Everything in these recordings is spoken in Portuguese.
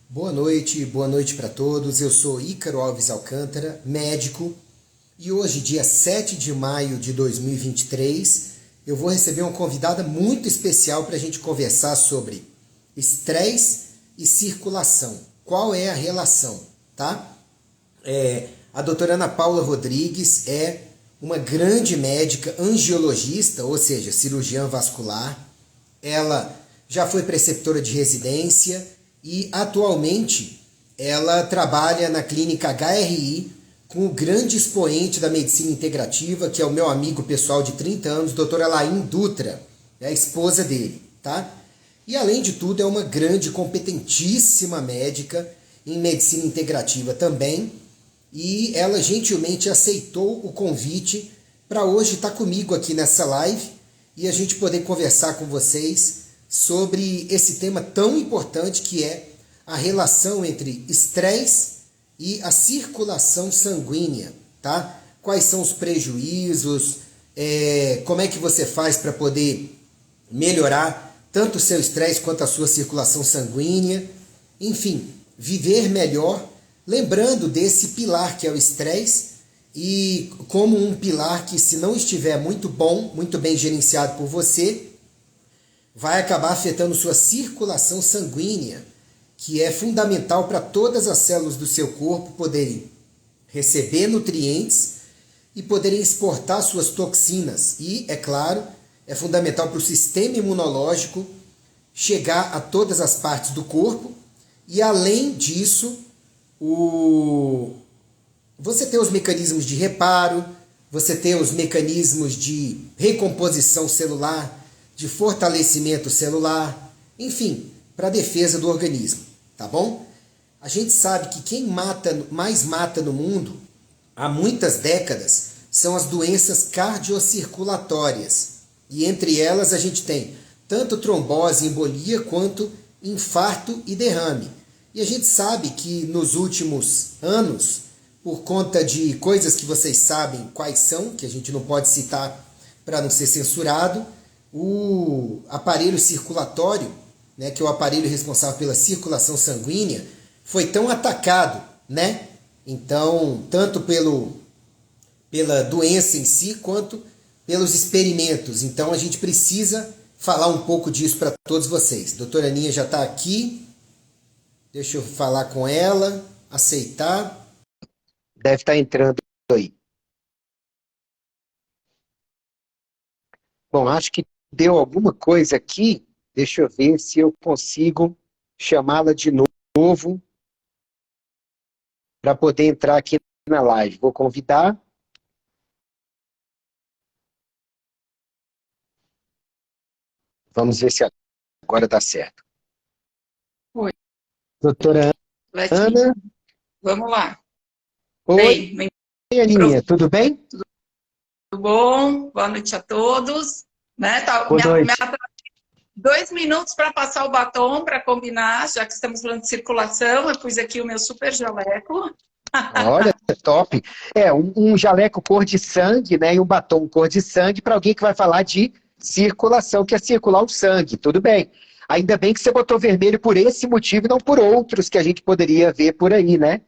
Boa noite para todos. Eu sou Ícaro Alves Alcântara, médico, e hoje, dia 7 de maio de 2023, eu vou receber uma convidada muito especial para a gente conversar sobre estresse e circulação. Qual é a relação, tá? A doutora Ana Paula Rodrigues é uma grande médica angiologista, ou seja, cirurgiã vascular. Ela já foi preceptora de residência e atualmente ela trabalha na clínica HRI com o grande expoente da medicina integrativa, que é o meu amigo pessoal de 30 anos, Dr. Alain Dutra, é a esposa dele, tá? E além de tudo é uma grande, competentíssima médica em medicina integrativa também, e ela gentilmente aceitou o convite para hoje estar comigo aqui nessa live e a gente poder conversar com vocês sobre esse tema tão importante que é a relação entre estresse e a circulação sanguínea, tá? Quais são os prejuízos, como é que você faz para poder melhorar tanto o seu estresse quanto a sua circulação sanguínea, enfim, viver melhor, lembrando desse pilar que é o estresse e como um pilar que, se não estiver muito bom, muito bem gerenciado por você, vai acabar afetando sua circulação sanguínea, que é fundamental para todas as células do seu corpo poderem receber nutrientes e poderem exportar suas toxinas. E, é claro, é fundamental para o sistema imunológico chegar a todas as partes do corpo. E, além disso, você tem os mecanismos de reparo, você tem os mecanismos de recomposição celular, de fortalecimento celular, enfim, para a defesa do organismo, tá bom? A gente sabe que quem mais mata no mundo, há muitas décadas, são as doenças cardiocirculatórias. E entre elas a gente tem tanto trombose e embolia, quanto infarto e derrame. E a gente sabe que nos últimos anos, por conta de coisas que vocês sabem quais são, que a gente não pode citar para não ser censurado, o aparelho circulatório, né, que é o aparelho responsável pela circulação sanguínea, foi tão atacado, né? Então, tanto pela doença em si, quanto pelos experimentos. Então, a gente precisa falar um pouco disso para todos vocês. Doutora Aninha já está aqui. Deixa eu falar com ela, aceitar. Deve estar entrando aí. Bom, acho que deu alguma coisa aqui. Deixa eu ver se eu consigo chamá-la de novo para poder entrar aqui na live. Vou convidar. Vamos ver se agora dá certo. Oi. Doutora Ana. Vamos lá. Oi, Aninha, tudo bem? Tudo bom? Boa noite a todos. Né? Boa noite. 2 minutos para passar o batom, para combinar, já que estamos falando de circulação, eu pus aqui o meu super jaleco. Olha, top. Um jaleco cor de sangue, né, e um batom cor de sangue para alguém que vai falar de circulação, que é circular o sangue. Tudo bem. Ainda bem que você botou vermelho por esse motivo e não por outros que a gente poderia ver por aí, né?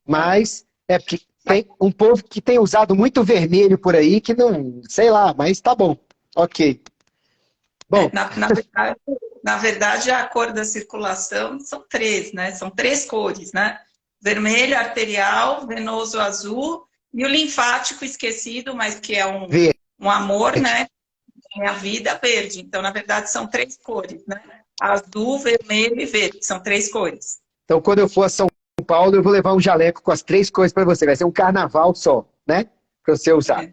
Mas é porque tem um povo que tem usado muito vermelho por aí que não, sei lá, mas tá bom. Ok. Bom. Na verdade, a cor da circulação são 3, né? São 3 cores, né? Vermelho, arterial, venoso azul e o linfático esquecido, mas que é um amor, né? Tem a vida verde. Então, na verdade, são 3 cores, né? Azul, vermelho e verde. São 3 cores. Então, quando eu for a São Paulo, eu vou levar um jaleco com as 3 cores para você. Vai ser um carnaval só, né? Para você usar.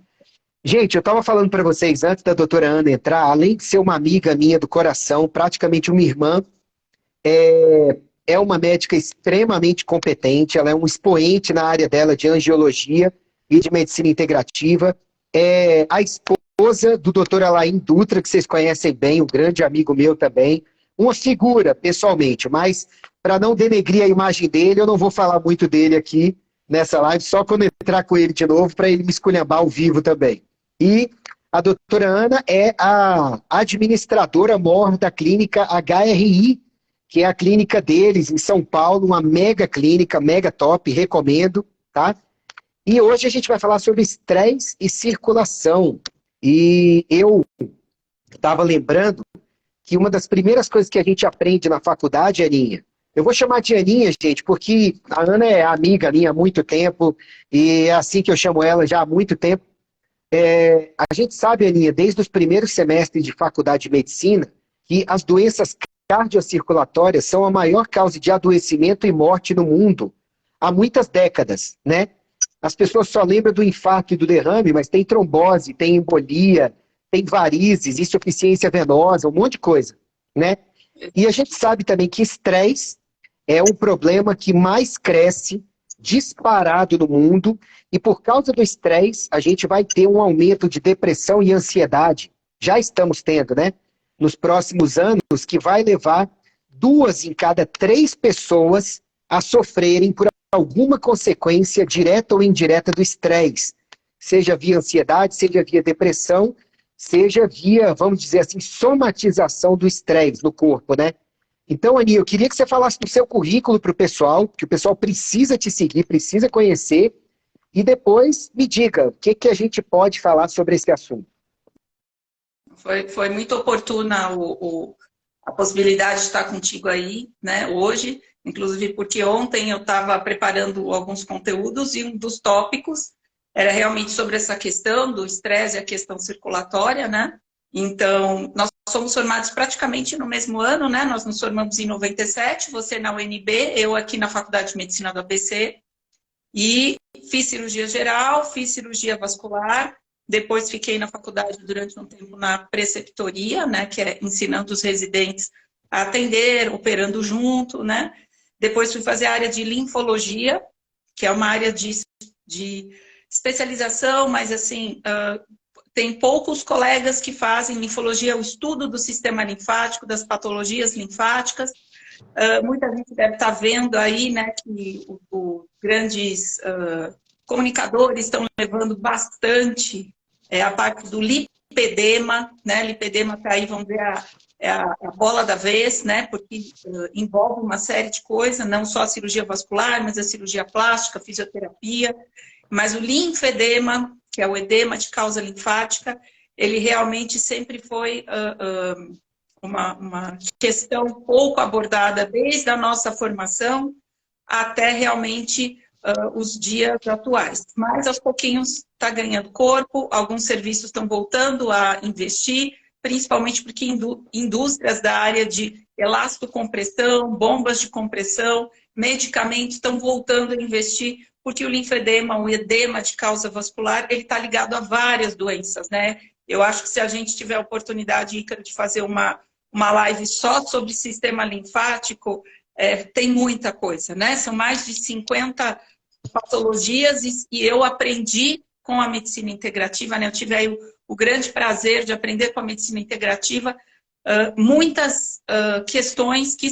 Gente, eu estava falando para vocês antes da doutora Ana entrar, além de ser uma amiga minha do coração, praticamente uma irmã, é uma médica extremamente competente, ela é um expoente na área dela de angiologia e de medicina integrativa. É a esposa do Dr. Alain Dutra, que vocês conhecem bem, um grande amigo meu também. Uma figura, pessoalmente, mas para não denegrir a imagem dele, eu não vou falar muito dele aqui nessa live, só quando entrar com ele de novo, para ele me esculhambar ao vivo também. E a doutora Ana é a administradora mor da clínica HRI, que é a clínica deles em São Paulo, uma mega clínica, mega top, recomendo, tá? E hoje a gente vai falar sobre estresse e circulação. E eu estava lembrando que uma das primeiras coisas que a gente aprende na faculdade, Aninha, eu vou chamar de Aninha, gente, porque a Ana é amiga minha há muito tempo, e é assim que eu chamo ela já há muito tempo. A gente sabe, Aninha, desde os primeiros semestres de faculdade de medicina, que as doenças cardiocirculatórias são a maior causa de adoecimento e morte no mundo há muitas décadas, né? As pessoas só lembram do infarto e do derrame, mas tem trombose, tem embolia, tem varizes, insuficiência venosa, um monte de coisa, né? E a gente sabe também que estresse é o problema que mais cresce disparado no mundo, e por causa do estresse, a gente vai ter um aumento de depressão e ansiedade. Já estamos tendo, né? Nos próximos anos, que vai levar 2 em cada 3 pessoas a sofrerem por alguma consequência direta ou indireta do estresse. Seja via ansiedade, seja via depressão, seja via, vamos dizer assim, somatização do estresse no corpo, né? Então, Aninha, eu queria que você falasse do seu currículo para o pessoal, que o pessoal precisa te seguir, precisa conhecer, e depois me diga o que a gente pode falar sobre esse assunto. Foi muito oportuna a possibilidade de estar contigo aí, né, hoje, inclusive porque ontem eu estava preparando alguns conteúdos e um dos tópicos era realmente sobre essa questão do estresse e a questão circulatória, né? Então, nós somos formados praticamente no mesmo ano, né? Nós nos formamos em 97, você na UNB, eu aqui na Faculdade de Medicina do ABC, e fiz cirurgia geral, fiz cirurgia vascular, depois fiquei na faculdade durante um tempo na preceptoria, né? Que é ensinando os residentes a atender, operando junto, né? Depois fui fazer a área de linfologia, que é uma área de especialização, mas assim, tem poucos colegas que fazem linfologia, o estudo do sistema linfático, das patologias linfáticas. Muita gente deve estar vendo aí, né, que os grandes comunicadores estão levando bastante a parte do lipedema, né? Lipedema está aí, vamos ver, a bola da vez, né? Porque envolve uma série de coisas, não só a cirurgia vascular, mas a cirurgia plástica, a fisioterapia. Mas o linfedema, que é o edema de causa linfática, ele realmente sempre foi uma questão pouco abordada desde a nossa formação até realmente os dias atuais. Mas aos pouquinhos está ganhando corpo, alguns serviços estão voltando a investir, principalmente porque indústrias da área de elastocompressão, bombas de compressão, medicamentos estão voltando a investir, porque o linfedema, o edema de causa vascular, ele está ligado a várias doenças, né? Eu acho que se a gente tiver a oportunidade, Ícaro, de fazer uma live só sobre sistema linfático, tem muita coisa, né? São mais de 50 patologias e eu aprendi com a medicina integrativa, né? Eu tive aí o grande prazer de aprender com a medicina integrativa muitas questões que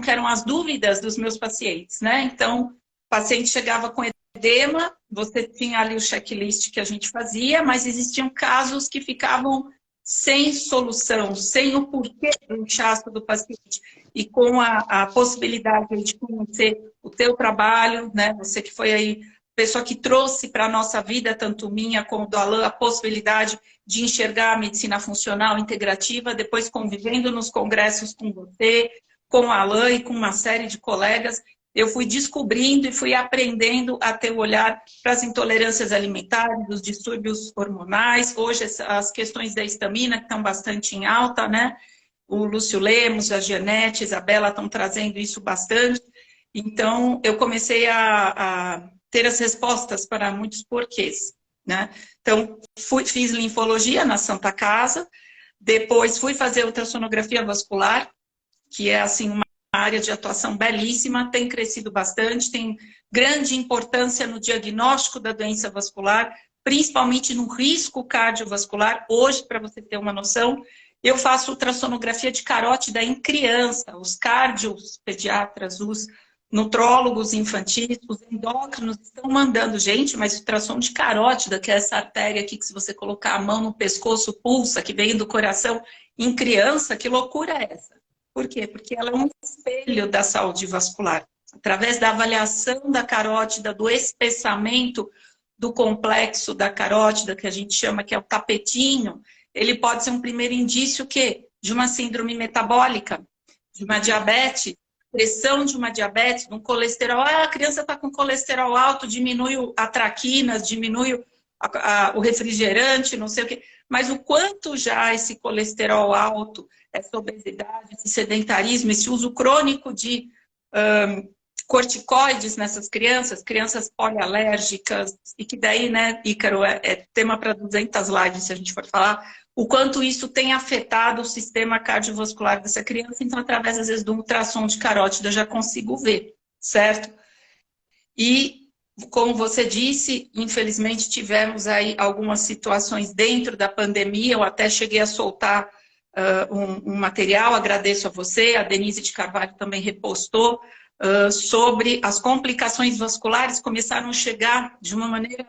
eram as dúvidas dos meus pacientes, né? Então, o paciente chegava com edema, você tinha ali o checklist que a gente fazia, mas existiam casos que ficavam sem solução, sem o porquê do inchaço do paciente. E com a possibilidade de conhecer o teu trabalho, né? Você que foi aí pessoa que trouxe para a nossa vida, tanto minha como do Alan, a possibilidade de enxergar a medicina funcional integrativa, depois convivendo nos congressos com você, com o Alan e com uma série de colegas, eu fui descobrindo e fui aprendendo a ter o olhar para as intolerâncias alimentares, os distúrbios hormonais, hoje as questões da histamina que estão bastante em alta, né? O Lúcio Lemos, a Janete, a Isabela estão trazendo isso bastante. Então, eu comecei a ter as respostas para muitos porquês, né? Então, fiz linfologia na Santa Casa, depois fui fazer ultrassonografia vascular, que é, assim, uma área de atuação belíssima, tem crescido bastante, tem grande importância no diagnóstico da doença vascular, principalmente no risco cardiovascular. Hoje, para você ter uma noção, eu faço ultrassonografia de carótida em criança, os cardios pediatras, os nutrólogos infantis, os endócrinos estão mandando, gente, mas ultrassom de carótida, que é essa artéria aqui que se você colocar a mão no pescoço pulsa, que vem do coração, em criança, que loucura é essa? Por quê? Porque ela é um espelho da saúde vascular. Através da avaliação da carótida, do espessamento do complexo da carótida, que a gente chama que é o tapetinho, ele pode ser um primeiro indício que de uma síndrome metabólica, de uma diabetes, pressão de uma diabetes, de um colesterol. Ah, a criança está com colesterol alto, diminui a traquina, diminui o refrigerante, não sei o quê. Mas o quanto já esse colesterol alto, essa obesidade, esse sedentarismo, esse uso crônico de corticoides nessas crianças polialérgicas, e que daí, né, Ícaro, é tema para 200 lives, se a gente for falar, o quanto isso tem afetado o sistema cardiovascular dessa criança. Então, através, às vezes, do ultrassom de carótida, eu já consigo ver, certo? E, como você disse, infelizmente, tivemos aí algumas situações dentro da pandemia. Eu até cheguei a soltar um material, agradeço a você, a Denise de Carvalho também repostou, sobre as complicações vasculares. Começaram a chegar de uma maneira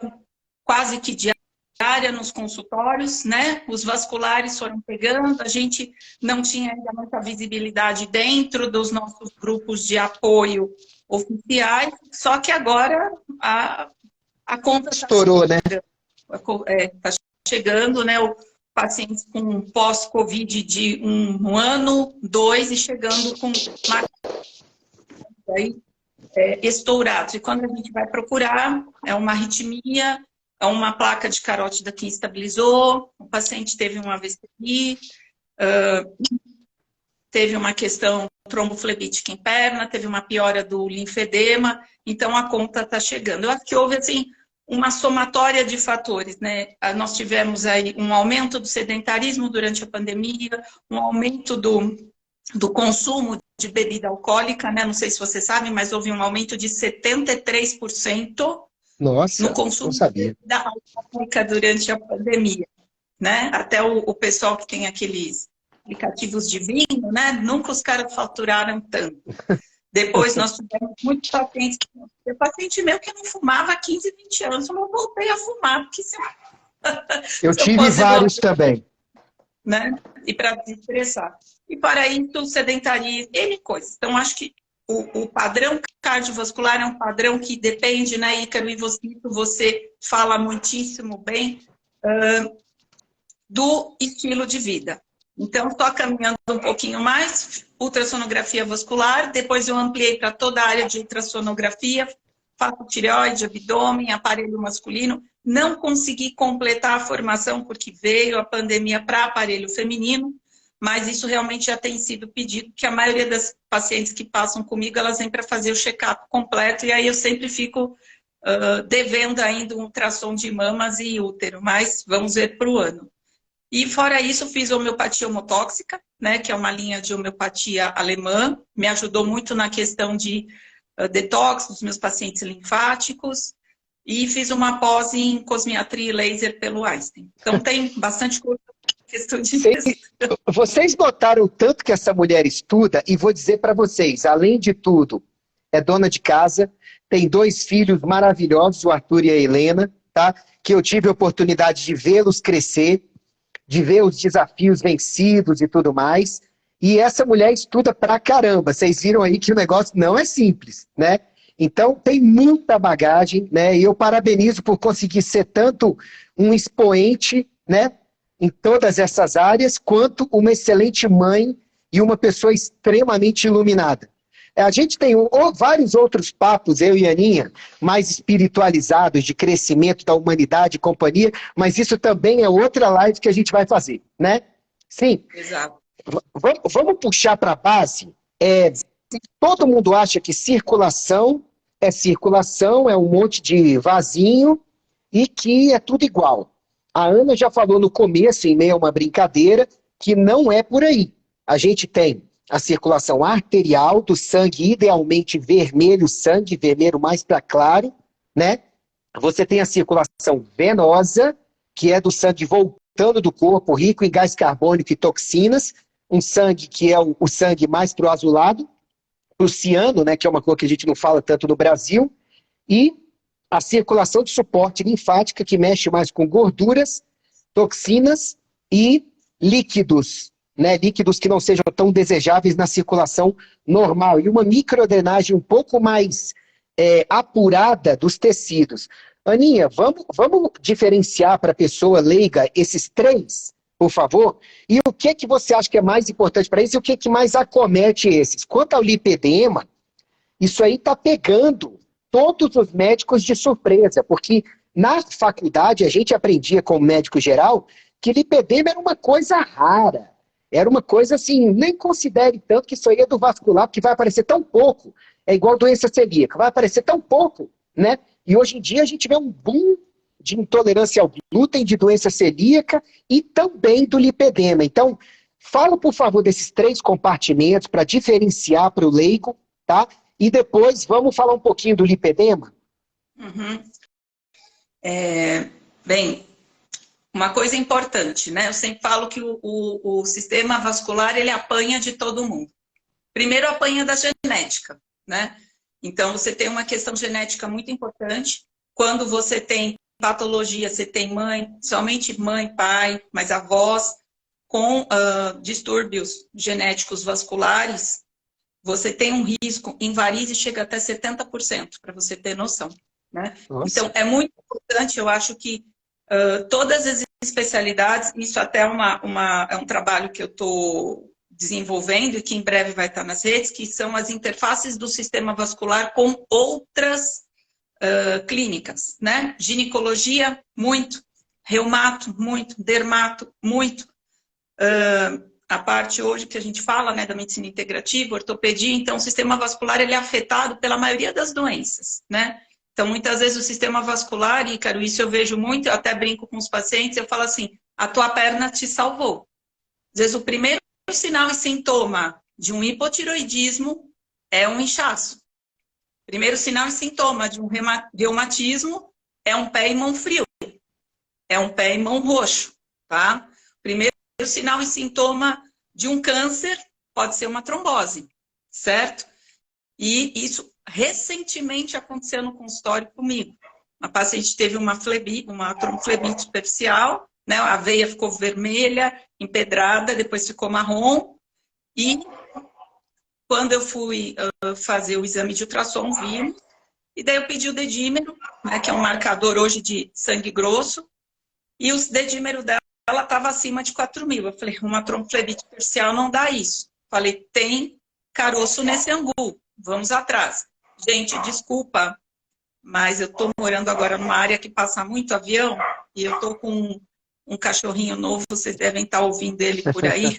quase que diária nos consultórios, né? Os vasculares foram pegando, a gente não tinha ainda muita visibilidade dentro dos nossos grupos de apoio oficiais, só que agora a conta estourou, né? Está chegando, né? O paciente com pós-Covid de um ano, 2, e chegando com estourados. E quando a gente vai procurar, é uma arritmia, é uma placa de carótida que instabilizou, o paciente teve um AVC, teve uma questão tromboflebítica em perna, teve uma piora do linfedema, então a conta está chegando. Eu acho que houve, assim, uma somatória de fatores, né? Nós tivemos aí um aumento do sedentarismo durante a pandemia, um aumento do consumo de bebida alcoólica, né? Não sei se você sabe, mas houve um aumento de 73% no consumo de bebida alcoólica durante a pandemia, né? Até o pessoal que tem aqueles aplicativos de vinho, né? Nunca os caras faturaram tanto. Depois nós tivemos muitos pacientes, paciente meu que não fumava há 15, 20 anos, eu voltei a fumar, porque eu tive vários também. Né? E para desestressar. E para isso, o sedentarismo, N coisas. Então, acho que o padrão cardiovascular é um padrão que depende, né, Ícaro, e você fala muitíssimo bem do estilo de vida. Então, só caminhando um pouquinho mais, ultrassonografia vascular, depois eu ampliei para toda a área de ultrassonografia, faço tireoide, abdômen, aparelho masculino. Não consegui completar a formação porque veio a pandemia para aparelho feminino, mas isso realmente já tem sido pedido, porque a maioria das pacientes que passam comigo, elas vêm para fazer o check-up completo, e aí eu sempre fico devendo ainda um ultrassom de mamas e útero, mas vamos ver para o ano. E fora isso, fiz homeopatia homotóxica, né, que é uma linha de homeopatia alemã, me ajudou muito na questão de detox dos meus pacientes linfáticos, e fiz uma pós em cosmiatria e laser pelo Einstein. Então tem bastante coisa. Vocês notaram o tanto que essa mulher estuda, e vou dizer para vocês, além de tudo, é dona de casa, tem 2 filhos maravilhosos, o Arthur e a Helena, tá? Que eu tive a oportunidade de vê-los crescer, de ver os desafios vencidos e tudo mais. E essa mulher estuda pra caramba. Vocês viram aí que o negócio não é simples, né? Então tem muita bagagem, né? E eu parabenizo por conseguir ser tanto um expoente, né, em todas essas áreas, quanto uma excelente mãe e uma pessoa extremamente iluminada. A gente tem vários outros papos, eu e a Aninha, mais espiritualizados, de crescimento da humanidade e companhia, mas isso também é outra live que a gente vai fazer, né? Sim. Exato. Vamos puxar para a base. Todo mundo acha que circulação, é um monte de vasinho e que é tudo igual. A Ana já falou no começo, em meio a uma brincadeira, que não é por aí. A gente tem a circulação arterial do sangue, idealmente vermelho, sangue vermelho mais para claro, né? Você tem a circulação venosa, que é do sangue voltando do corpo, rico em gás carbônico e toxinas, um sangue que é o sangue mais pro azulado, pro ciano, né, que é uma coisa que a gente não fala tanto no Brasil, e a circulação de suporte linfática, que mexe mais com gorduras, toxinas e líquidos, né, líquidos que não sejam tão desejáveis na circulação normal, e uma microdrenagem um pouco mais apurada dos tecidos. Aninha, vamos diferenciar para a pessoa leiga esses três, por favor? E o que você acha que é mais importante para isso e o que mais acomete esses? Quanto ao lipedema, isso aí está pegando todos os médicos de surpresa, porque na faculdade a gente aprendia como médico geral que lipedema era uma coisa rara. Era uma coisa assim, nem considere tanto que isso aí é do vascular, porque vai aparecer tão pouco. É igual doença celíaca, vai aparecer tão pouco, né? E hoje em dia a gente vê um boom de intolerância ao glúten, de doença celíaca e também do lipedema. Então, fala, por favor, desses três compartimentos para diferenciar para o leigo, tá? E depois vamos falar um pouquinho do lipedema? Uhum. Bem, uma coisa importante, né? Eu sempre falo que o sistema vascular, ele apanha de todo mundo. Primeiro, apanha da genética, né? Então, você tem uma questão genética muito importante. Quando você tem patologia, você tem mãe, somente mãe, pai, mas avós com distúrbios genéticos vasculares, você tem um risco em varizes chega até 70%, para você ter noção, né? Então, é muito importante, eu acho que todas as especialidades, isso até é um trabalho que eu estou desenvolvendo e que em breve vai estar nas redes, que são as interfaces do sistema vascular com outras clínicas, né? Ginecologia, muito. Reumato, muito. Dermato, muito. A parte hoje que a gente fala, né, da medicina integrativa, ortopedia, então o sistema vascular ele é afetado pela maioria das doenças, né? Então, muitas vezes o sistema vascular, Ícaro, isso eu vejo muito, eu até brinco com os pacientes, eu falo assim, a tua perna te salvou. Às vezes o primeiro sinal e sintoma de um hipotiroidismo é um inchaço. Primeiro sinal e sintoma de um reumatismo é um pé e mão frio. É um pé e mão roxo, tá? Primeiro sinal e sintoma de um câncer pode ser uma trombose, certo? E isso recentemente aconteceu no consultório comigo. Uma paciente teve uma tromflebite superficial, né? A veia ficou vermelha, empedrada, depois ficou marrom. E quando eu fui fazer o exame de ultrassom, vimos. E daí eu pedi o dedímero, né, que é um marcador hoje de sangue grosso. E o dedímero dela estava acima de 4.000. Eu falei, uma tromflebite superficial não dá isso. Falei, tem caroço nesse angu, vamos atrás. Gente, desculpa, mas eu estou morando agora numa área que passa muito avião e eu estou com um cachorrinho novo, vocês devem estar ouvindo ele por aí.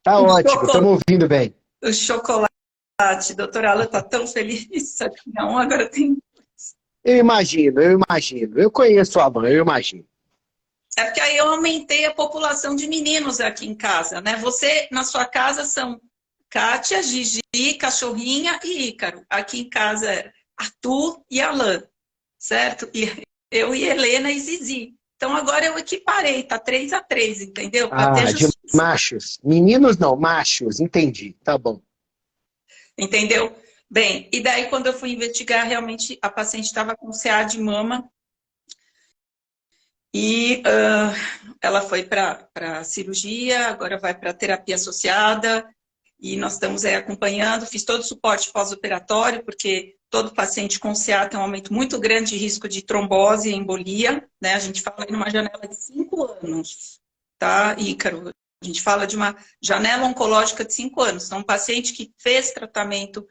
Tá ótimo, estamos ouvindo bem. O chocolate, doutora Alan está tão feliz, sabe? Não, agora tem... Eu imagino. Eu conheço a mãe, eu imagino. É porque aí eu aumentei a população de meninos aqui em casa, né? Você, na sua casa, são Kátia, Gigi, Cachorrinha e Ícaro. Aqui em casa é Arthur e Alan, certo? E eu e Helena e Zizi. Então agora eu equiparei, tá 3-3, entendeu? De machos. Meninos não, machos, entendi. Tá bom. Entendeu? Bem, e daí quando eu fui investigar, realmente a paciente estava com CA de mama e ela foi para cirurgia, agora vai para terapia associada e nós estamos aí acompanhando. Fiz todo o suporte pós-operatório, porque todo paciente com CA tem um aumento muito grande de risco de trombose e embolia, né? A gente fala em uma janela de 5 anos, tá, Ícaro? A gente fala de uma janela oncológica de 5 anos. Então, um paciente que fez tratamento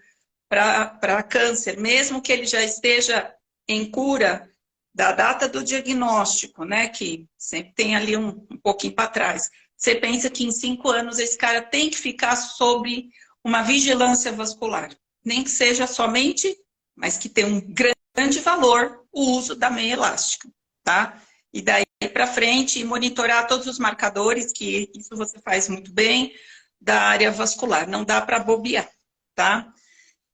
para câncer, mesmo que ele já esteja em cura da data do diagnóstico, né, que sempre tem ali um pouquinho para trás, você pensa que em 5 anos esse cara tem que ficar sob uma vigilância vascular. Nem que seja somente, mas que tem um grande valor o uso da meia elástica, tá? E daí para frente, monitorar todos os marcadores, que isso você faz muito bem, da área vascular. Não dá para bobear, tá?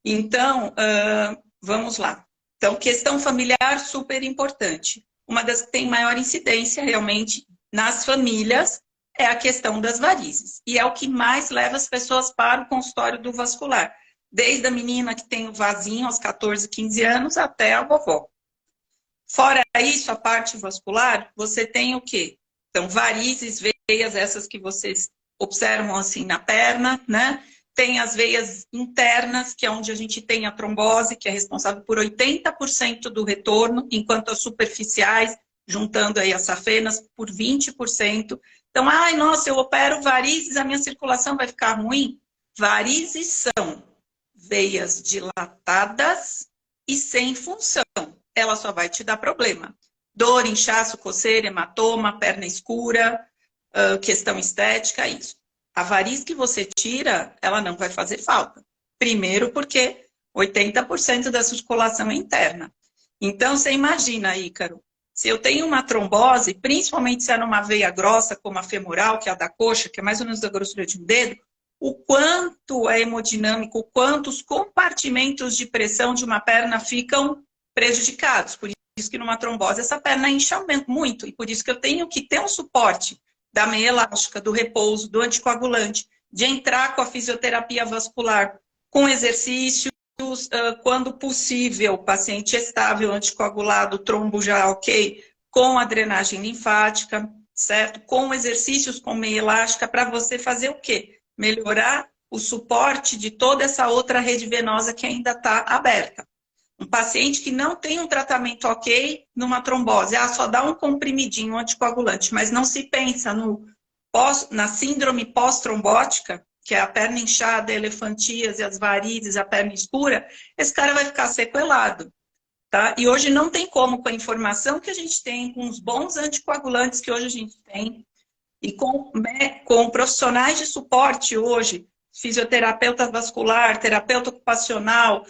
Então, vamos lá. Então, questão familiar super importante. Uma das que tem maior incidência, realmente, nas famílias, é a questão das varizes. E é o que mais leva as pessoas para o consultório do vascular. Desde a menina que tem o vasinho aos 14, 15 anos, até a vovó. Fora isso, a parte vascular, você tem o quê? Então, varizes, veias, essas que vocês observam assim na perna, né? Tem as veias internas, que é onde a gente tem a trombose, que é responsável por 80% do retorno, enquanto as superficiais, juntando aí as safenas, por 20%. Então, ai, nossa, eu opero varizes, a minha circulação vai ficar ruim? Varizes são veias dilatadas e sem função. Ela só vai te dar problema. Dor, inchaço, coceira, hematoma, perna escura, questão estética, isso. A variz que você tira, ela não vai fazer falta. Primeiro porque 80% da circulação é interna. Então, você imagina, Ícaro, se eu tenho uma trombose, principalmente se é numa veia grossa, como a femoral, que é a da coxa, que é mais ou menos da grossura de um dedo, o quanto é hemodinâmico, o quanto os compartimentos de pressão de uma perna ficam prejudicados. Por isso que numa trombose essa perna incha muito, e por isso que eu tenho que ter um suporte da meia elástica, do repouso, do anticoagulante, de entrar com a fisioterapia vascular, com exercícios, quando possível, paciente estável, anticoagulado, trombo já ok, com a drenagem linfática, certo? Com exercícios com meia elástica, para você fazer o quê? Melhorar o suporte de toda essa outra rede venosa que ainda está aberta. Um paciente que não tem um tratamento ok numa trombose, só dá um comprimidinho anticoagulante, mas não se pensa na síndrome pós-trombótica, que é a perna inchada, a elefantíase, as varizes, a perna escura, esse cara vai ficar sequelado. Tá? E hoje não tem como, com a informação que a gente tem, com os bons anticoagulantes que hoje a gente tem, e com profissionais de suporte hoje, fisioterapeuta vascular, terapeuta ocupacional,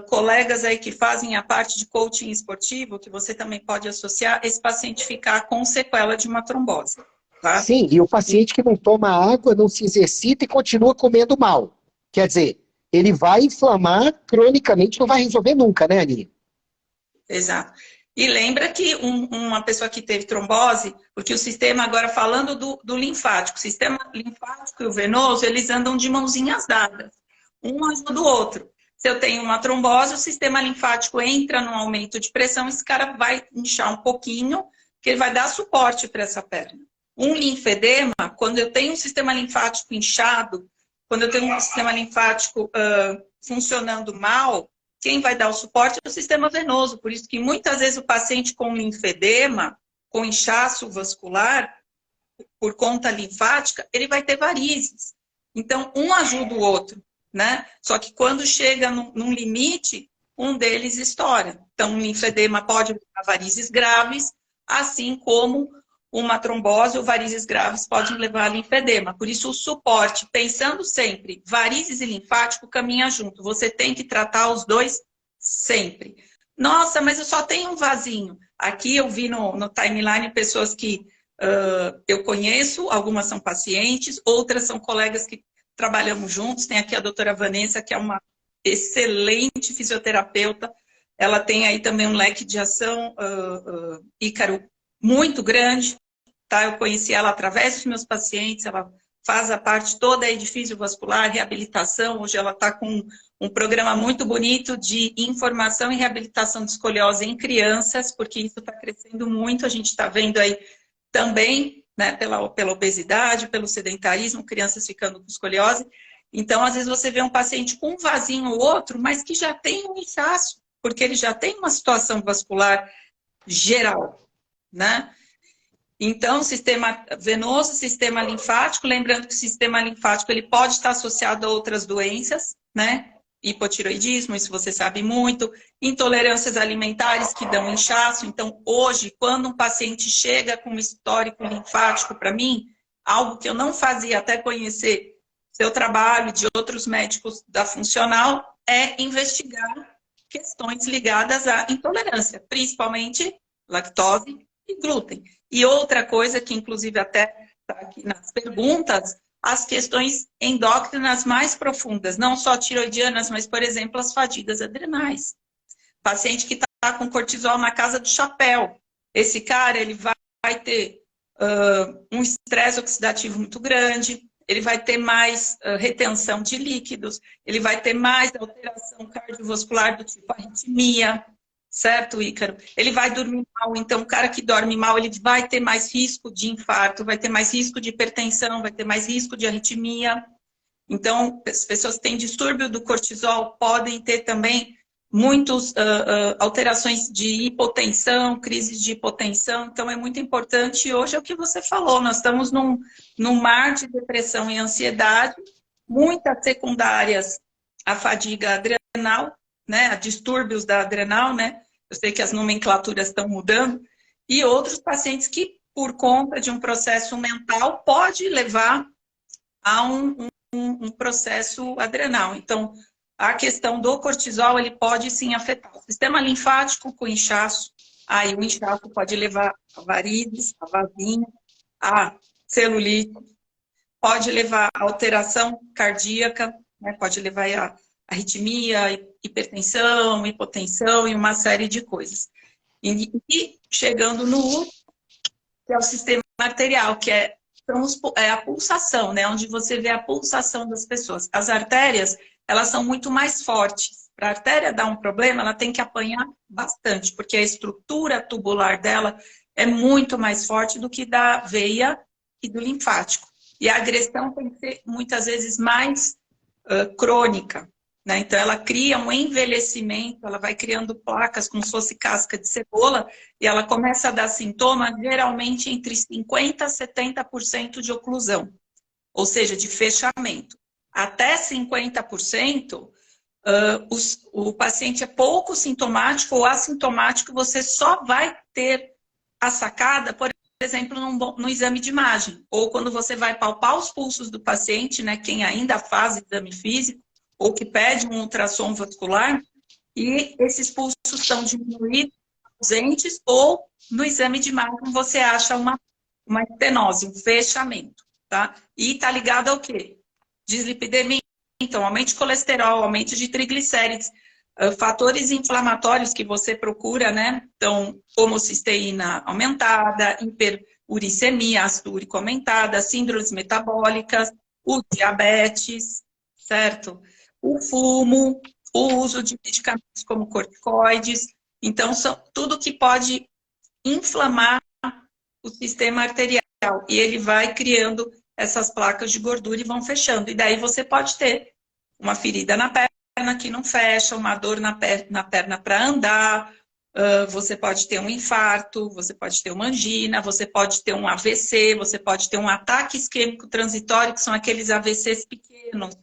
colegas aí que fazem a parte de coaching esportivo, que você também pode associar, esse paciente ficar com sequela de uma trombose. Tá? Sim, e o paciente que não toma água, não se exercita e continua comendo mal. Quer dizer, ele vai inflamar cronicamente, não vai resolver nunca, né, Aninha? Exato. E lembra que uma pessoa que teve trombose, porque o sistema, agora falando do linfático, o sistema linfático e o venoso, eles andam de mãozinhas dadas. Um ajuda o outro. Se eu tenho uma trombose, o sistema linfático entra num aumento de pressão, esse cara vai inchar um pouquinho, que ele vai dar suporte para essa perna. Um linfedema, quando eu tenho um sistema linfático inchado, quando eu tenho um sistema linfático funcionando mal, quem vai dar o suporte é o sistema venoso. Por isso que muitas vezes o paciente com linfedema, com inchaço vascular, por conta linfática, ele vai ter varizes. Então, um ajuda o outro, né? Só que quando chega num limite, um deles estoura. Então, um linfedema pode levar varizes graves, assim como uma trombose ou varizes graves podem levar a linfedema. Por isso, o suporte, pensando sempre, varizes e linfático caminham junto. Você tem que tratar os dois sempre. Nossa, mas eu só tenho um vasinho. Aqui eu vi no timeline pessoas que eu conheço, algumas são pacientes, outras são colegas que trabalhamos juntos. Tem aqui a doutora Vanessa, que é uma excelente fisioterapeuta. Ela tem aí também um leque de ação, Ícaro, muito grande. Tá? Eu conheci ela através dos meus pacientes, ela faz a parte toda aí de fisiovascular, reabilitação. Hoje ela está com um programa muito bonito de informação e reabilitação de escoliose em crianças, porque isso está crescendo muito. A gente está vendo aí também, né, pela obesidade, pelo sedentarismo, crianças ficando com escoliose. Então, às vezes você vê um paciente com um vasinho ou outro, mas que já tem um inchaço, porque ele já tem uma situação vascular geral, né? Então, sistema venoso, sistema linfático, lembrando que o sistema linfático ele pode estar associado a outras doenças, né? Hipotiroidismo, isso você sabe muito, intolerâncias alimentares que dão inchaço. Então, hoje, quando um paciente chega com um histórico linfático para mim, algo que eu não fazia até conhecer seu trabalho de outros médicos da funcional, é investigar questões ligadas à intolerância, principalmente lactose e glúten. E outra coisa que, inclusive, até está aqui nas perguntas, as questões endócrinas mais profundas, não só tiroidianas, mas, por exemplo, as fadigas adrenais. Paciente que está com cortisol na casa do chapéu. Esse cara, ele vai ter um estresse oxidativo muito grande, ele vai ter mais retenção de líquidos, ele vai ter mais alteração cardiovascular do tipo arritmia, certo, Ícaro? Ele vai dormir mal, então o cara que dorme mal, ele vai ter mais risco de infarto, vai ter mais risco de hipertensão, vai ter mais risco de arritmia. Então, as pessoas que têm distúrbio do cortisol podem ter também muitas alterações de hipotensão, crises de hipotensão. Então, é muito importante. E hoje é o que você falou, nós estamos num mar de depressão e ansiedade, muitas secundárias à fadiga adrenal, né, a distúrbios da adrenal, né? Eu sei que as nomenclaturas estão mudando. E outros pacientes que, por conta de um processo mental, pode levar a um processo adrenal. Então, a questão do cortisol, ele pode sim afetar o sistema linfático com inchaço. Aí o inchaço pode levar a varizes, a vazina, a celulite, pode levar a alteração cardíaca, né? Pode levar a arritmia, hipertensão, hipotensão e uma série de coisas. E chegando no último, que é o sistema arterial, que é a pulsação, né? Onde você vê a pulsação das pessoas. As artérias, elas são muito mais fortes. Para a artéria dar um problema, ela tem que apanhar bastante, porque a estrutura tubular dela é muito mais forte do que da veia e do linfático. E a agressão tem que ser, muitas vezes, mais crônica, né? Então, ela cria um envelhecimento, ela vai criando placas como se fosse casca de cebola, e ela começa a dar sintomas, geralmente, entre 50% a 70% de oclusão, ou seja, de fechamento. Até 50%, o paciente é pouco sintomático ou assintomático, você só vai ter a sacada, por exemplo, no exame de imagem, ou quando você vai palpar os pulsos do paciente, né, quem ainda faz exame físico, ou que pede um ultrassom vascular, e esses pulsos estão diminuídos, ausentes, ou no exame de imagem você acha uma estenose, um fechamento, tá? E tá ligado ao quê? Dislipidemia, então, aumento de colesterol, aumento de triglicérides, fatores inflamatórios que você procura, né? Então, homocisteína aumentada, hiperuricemia, ácido úrico aumentada, síndromes metabólicas, o diabetes, certo? O fumo, o uso de medicamentos como corticoides. Então, são tudo que pode inflamar o sistema arterial. E ele vai criando essas placas de gordura e vão fechando. E daí você pode ter uma ferida na perna que não fecha, uma dor na perna para andar, você pode ter um infarto, você pode ter uma angina, você pode ter um AVC, você pode ter um ataque isquêmico transitório, que são aqueles AVCs pequenos,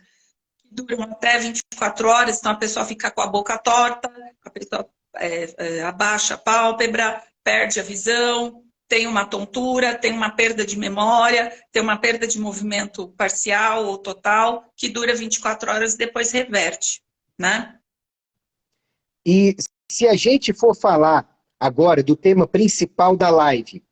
que duram até 24 horas, então a pessoa fica com a boca torta, a pessoa abaixa a pálpebra, perde a visão, tem uma tontura, tem uma perda de memória, tem uma perda de movimento parcial ou total, que dura 24 horas e depois reverte, né? E se a gente for falar agora do tema principal da live,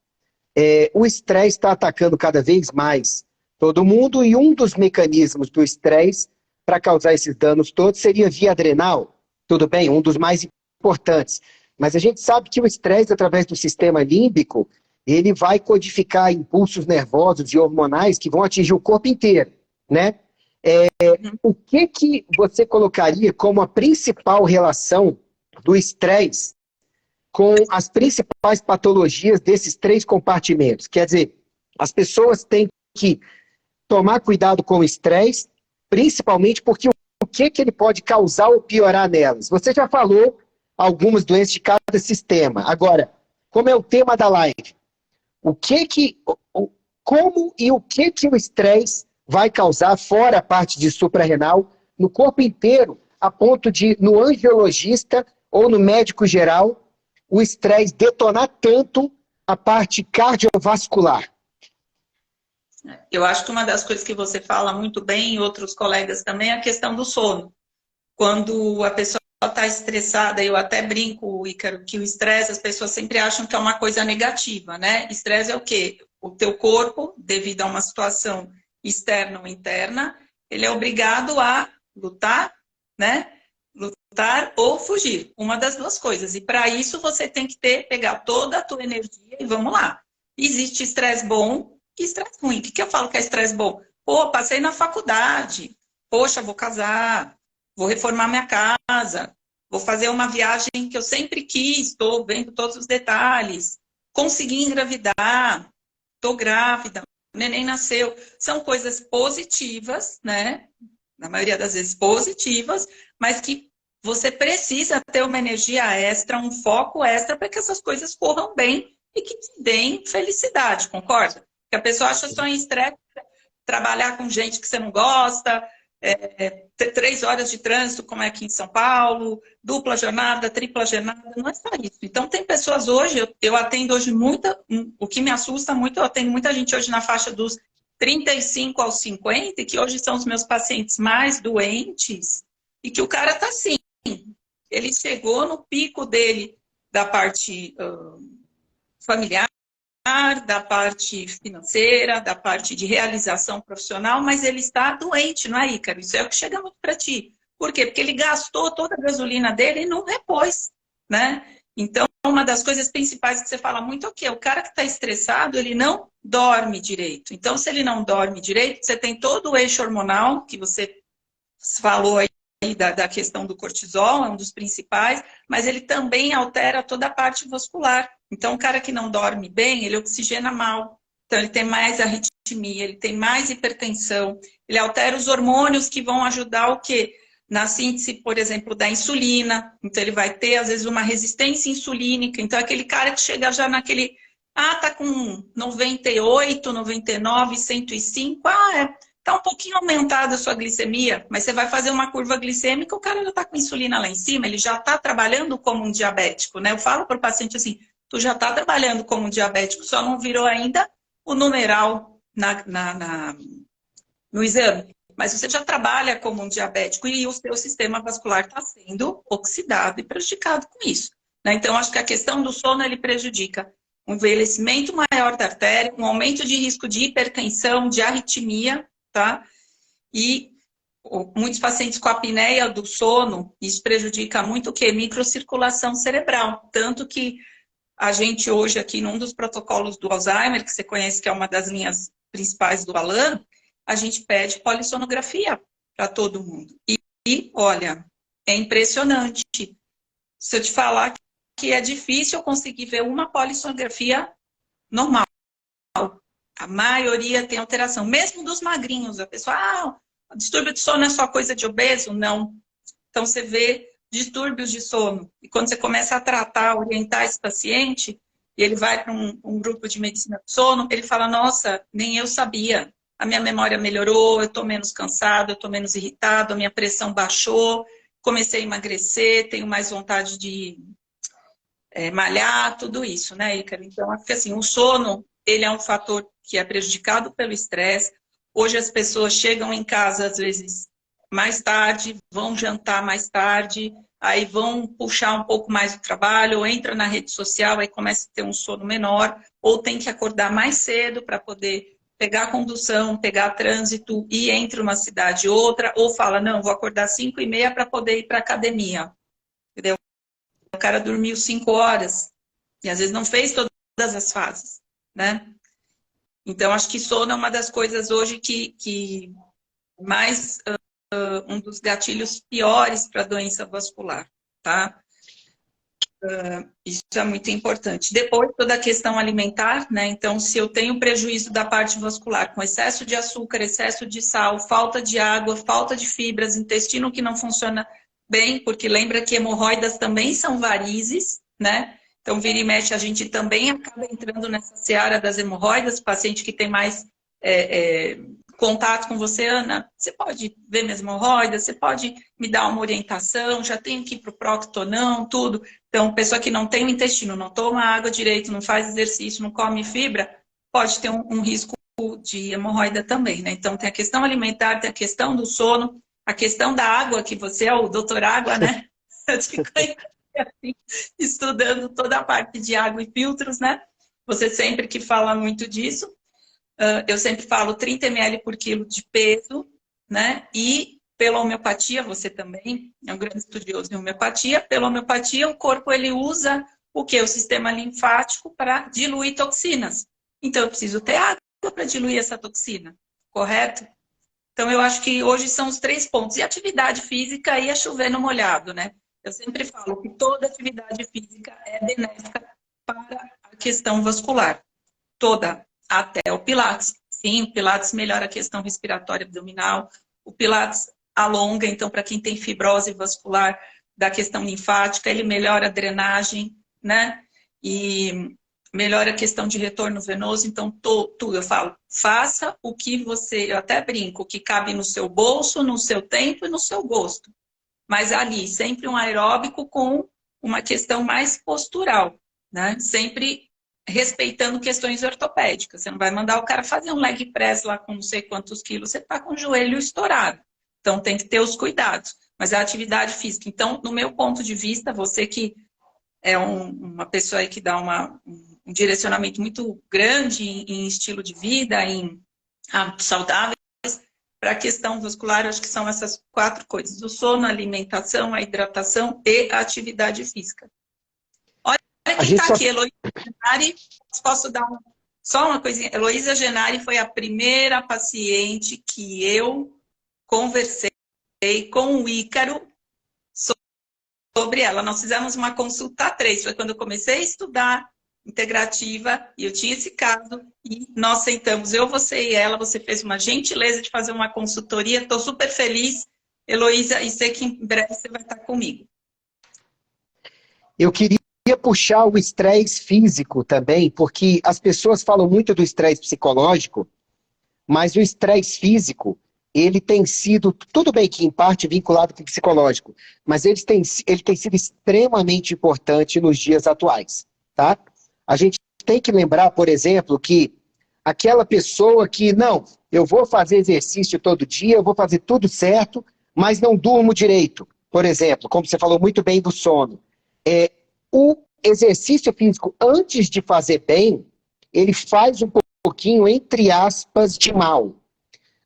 o estresse está atacando cada vez mais todo mundo, e um dos mecanismos do estresse para causar esses danos todos seria via adrenal, tudo bem, um dos mais importantes. Mas a gente sabe que o estresse, através do sistema límbico, ele vai codificar impulsos nervosos e hormonais que vão atingir o corpo inteiro, né? O que você colocaria como a principal relação do estresse com as principais patologias desses 3 compartimentos? Quer dizer, as pessoas têm que tomar cuidado com o estresse, principalmente porque o que ele pode causar ou piorar nelas. Você já falou algumas doenças de cada sistema. Agora, como é o tema da live, como e o que o estresse vai causar, fora a parte de suprarrenal, no corpo inteiro, a ponto de, no angiologista ou no médico geral, o estresse detonar tanto a parte cardiovascular? Eu acho que uma das coisas que você fala muito bem, e outros colegas também, é a questão do sono. Quando a pessoa está estressada, eu até brinco, Ícaro, que o estresse, as pessoas sempre acham que é uma coisa negativa, né? Estresse é o quê? O teu corpo, devido a uma situação externa ou interna, ele é obrigado a lutar, né? Lutar ou fugir, uma das duas coisas. E para isso você tem que pegar toda a tua energia e vamos lá. Existe estresse bom e estresse ruim. O que eu falo que é estresse bom? Pô, passei na faculdade. Poxa, vou casar. Vou reformar minha casa. vou fazer uma viagem que eu sempre quis, estou vendo todos os detalhes, consegui engravidar, estou grávida, o neném nasceu. São coisas positivas, né? Na maioria das vezes positivas, mas que você precisa ter uma energia extra, um foco extra para que essas coisas corram bem e que te deem felicidade, concorda? Porque a pessoa acha só em estresse trabalhar com gente que você não gosta, ter 3 horas de trânsito, como é aqui em São Paulo, dupla jornada, tripla jornada, não é só isso. Então, tem pessoas hoje, eu atendo hoje muita, o que me assusta muito, eu atendo muita gente hoje na faixa dos 35 aos 50, que hoje são os meus pacientes mais doentes, e que o cara tá assim, ele chegou no pico dele da parte familiar, da parte financeira, da parte de realização profissional, mas ele está doente, não é, Ícaro? Isso é o que chega muito para ti. Por quê? Porque ele gastou toda a gasolina dele e não repôs, né? Então, uma das coisas principais que você fala muito é o quê? O cara que está estressado, ele não dorme direito. Então, se ele não dorme direito, você tem todo o eixo hormonal, que você falou aí, da questão do cortisol, é um dos principais, mas ele também altera toda a parte vascular. Então, o cara que não dorme bem, ele oxigena mal. Então, ele tem mais arritmia, ele tem mais hipertensão, ele altera os hormônios que vão ajudar o quê? Na síntese, por exemplo, da insulina. Então, ele vai ter, às vezes, uma resistência insulínica. Então, aquele cara que chega já naquele... tá com 98, 99, 105. Tá um pouquinho aumentada a sua glicemia, mas você vai fazer uma curva glicêmica, o cara já tá com insulina lá em cima, ele já tá trabalhando como um diabético, né? Eu falo para o paciente assim, tu já tá trabalhando como um diabético, só não virou ainda o numeral no exame. Mas você já trabalha como um diabético e o seu sistema vascular está sendo oxidado e prejudicado com isso, né? Então, acho que a questão do sono, ele prejudica um envelhecimento maior da artéria, um aumento de risco de hipertensão, de arritmia, tá? E muitos pacientes com apneia do sono, isso prejudica muito o quê? Microcirculação cerebral. Tanto que a gente hoje aqui, num dos protocolos do Alzheimer, que você conhece que é uma das linhas principais do Alan, a gente pede polissonografia para todo mundo. E, olha, é impressionante. Se eu te falar que é difícil eu conseguir ver uma polissonografia normal. A maioria tem alteração, mesmo dos magrinhos. A pessoa, distúrbio de sono é só coisa de obeso? Não. Então, você vê distúrbios de sono. E quando você começa a tratar, orientar esse paciente, e ele vai para um grupo de medicina do sono, ele fala, nossa, nem eu sabia. A minha memória melhorou, eu estou menos cansado, eu estou menos irritado, a minha pressão baixou, comecei a emagrecer, tenho mais vontade de malhar, tudo isso, né, Ícaro? Então, acho que assim, o sono, ele é um fator que é prejudicado pelo estresse. Hoje as pessoas chegam em casa, às vezes, mais tarde, vão jantar mais tarde, aí vão puxar um pouco mais o trabalho, ou entra na rede social, aí começa a ter um sono menor, ou tem que acordar mais cedo para poder pegar condução, pegar trânsito, ir entre uma cidade e outra, ou fala, não, vou acordar 5h30 para poder ir para a academia. Entendeu? O cara dormiu 5 horas, e às vezes não fez todas as fases, né? Então, acho que sono é uma das coisas hoje que mais, um dos gatilhos piores para a doença vascular, tá? Isso é muito importante. Depois, toda a questão alimentar, né? Então, se eu tenho prejuízo da parte vascular, com excesso de açúcar, excesso de sal, falta de água, falta de fibras, intestino que não funciona bem, porque lembra que hemorroidas também são varizes, né? Então, vira e mexe, a gente também acaba entrando nessa seara das hemorroidas, paciente que tem mais contato com você, Ana, você pode ver minhas hemorroidas, você pode me dar uma orientação, já tenho que ir para o prócto ou não, tudo. Então, pessoa que não tem o intestino, não toma água direito, não faz exercício, não come fibra, pode ter um risco de hemorroida também, né? Então, tem a questão alimentar, tem a questão do sono, a questão da água, que você é o doutor água, né? Eu te conheço assim, estudando toda a parte de água e filtros, né? Você sempre que fala muito disso. Eu sempre falo 30 ml por quilo de peso, né? E pela homeopatia, você também é um grande estudioso de homeopatia. Pela homeopatia, o corpo ele usa o quê? O sistema linfático para diluir toxinas. Então, eu preciso ter água para diluir essa toxina, correto? Então, eu acho que hoje são os 3 pontos. E atividade física e a chover no molhado, né? Eu sempre falo que toda atividade física é benéfica para a questão vascular. Toda, até o Pilates. Sim, o Pilates melhora a questão respiratória abdominal, o Pilates alonga, então, para quem tem fibrose vascular da questão linfática, ele melhora a drenagem, né? E melhora a questão de retorno venoso. Então, tudo, eu falo, faça o que você, eu até brinco, o que cabe no seu bolso, no seu tempo e no seu gosto. Mas ali, sempre um aeróbico com uma questão mais postural, né? Sempre respeitando questões ortopédicas. Você não vai mandar o cara fazer um leg press lá com não sei quantos quilos, você está com o joelho estourado. Então, tem que ter os cuidados. Mas a atividade física. Então, no meu ponto de vista, você que é uma pessoa aí que dá um direcionamento muito grande em estilo de vida, em hábitos saudáveis, para a questão vascular, eu acho que são essas 4 coisas. O sono, a alimentação, a hidratação e a atividade física. Olha quem está aqui, Heloísa Genari. Posso dar só uma coisinha? Heloísa Genari foi a primeira paciente que eu conversei com o Ícaro sobre ela. Nós fizemos uma consulta 3, foi quando eu comecei a estudar integrativa, e eu tinha esse caso, e nós sentamos, eu, você e ela, você fez uma gentileza de fazer uma consultoria, estou super feliz, Heloísa, e sei que em breve você vai estar comigo. Eu queria puxar o estresse físico também, porque as pessoas falam muito do estresse psicológico, mas o estresse físico, ele tem sido, tudo bem que em parte vinculado com o psicológico, mas ele tem sido extremamente importante nos dias atuais, tá? A gente tem que lembrar, por exemplo, que aquela pessoa que, não, eu vou fazer exercício todo dia, eu vou fazer tudo certo, mas não durmo direito. Por exemplo, como você falou muito bem do sono. O exercício físico, antes de fazer bem, ele faz um pouquinho, entre aspas, de mal.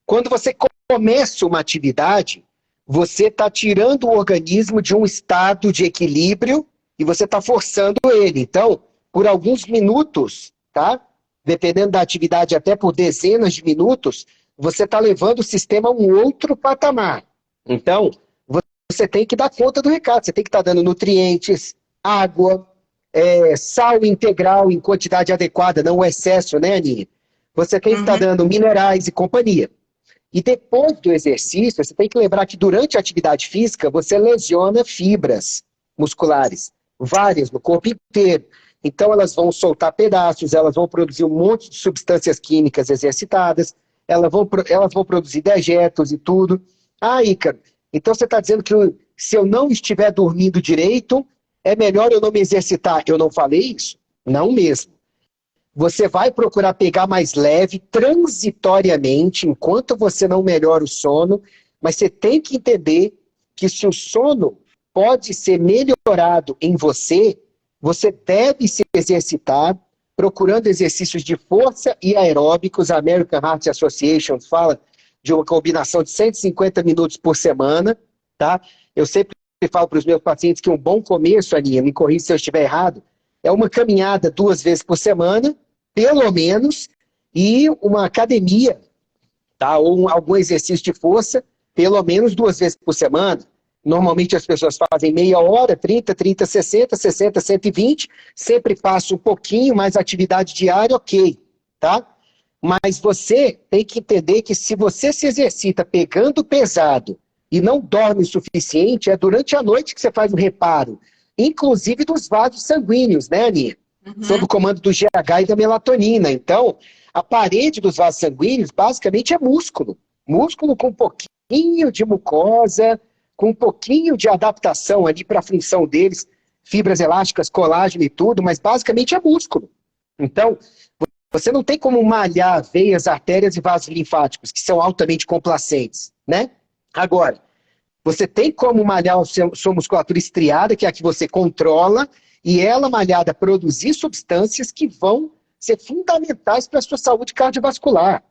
Quando você começa uma atividade, você está tirando o organismo de um estado de equilíbrio e você está forçando ele. Então, por alguns minutos, tá? Dependendo da atividade, até por dezenas de minutos, você está levando o sistema a um outro patamar. Então, você tem que dar conta do recado. Você tem que estar dando nutrientes, água, sal integral em quantidade adequada, não o excesso, né, Aninha? Você tem que estar dando minerais e companhia. E depois do exercício, você tem que lembrar que durante a atividade física, você lesiona fibras musculares, várias no corpo inteiro. Então elas vão soltar pedaços, elas vão produzir um monte de substâncias químicas exercitadas, elas vão produzir dejetos e tudo. Ah, Ícaro, então você está dizendo que se eu não estiver dormindo direito, é melhor eu não me exercitar. Eu não falei isso? Não mesmo. Você vai procurar pegar mais leve, transitoriamente, enquanto você não melhora o sono, mas você tem que entender que se o sono pode ser melhorado em você, você deve se exercitar, procurando exercícios de força e aeróbicos. A American Heart Association fala de uma combinação de 150 minutos por semana, tá? Eu sempre falo para os meus pacientes que um bom começo, Aninha, me corrija se eu estiver errado, é uma caminhada 2 vezes por semana, pelo menos, e uma academia, tá? Ou algum exercício de força, pelo menos 2 vezes por semana. Normalmente as pessoas fazem meia hora, 30, 60, 60, 120, sempre passa um pouquinho mais atividade diária, ok, tá? Mas você tem que entender que se você se exercita pegando pesado e não dorme o suficiente, é durante a noite que você faz o reparo, inclusive dos vasos sanguíneos, né, Aninha? Sob o comando do GH e da melatonina. Então, a parede dos vasos sanguíneos basicamente é músculo. Músculo com um pouquinho de mucosa, com um pouquinho de adaptação ali para a função deles, fibras elásticas, colágeno e tudo, mas basicamente é músculo. Então, você não tem como malhar veias, artérias e vasos linfáticos, que são altamente complacentes, né? Agora, você tem como malhar a sua musculatura estriada, que é a que você controla, e ela malhada produzir substâncias que vão ser fundamentais para a sua saúde cardiovascular.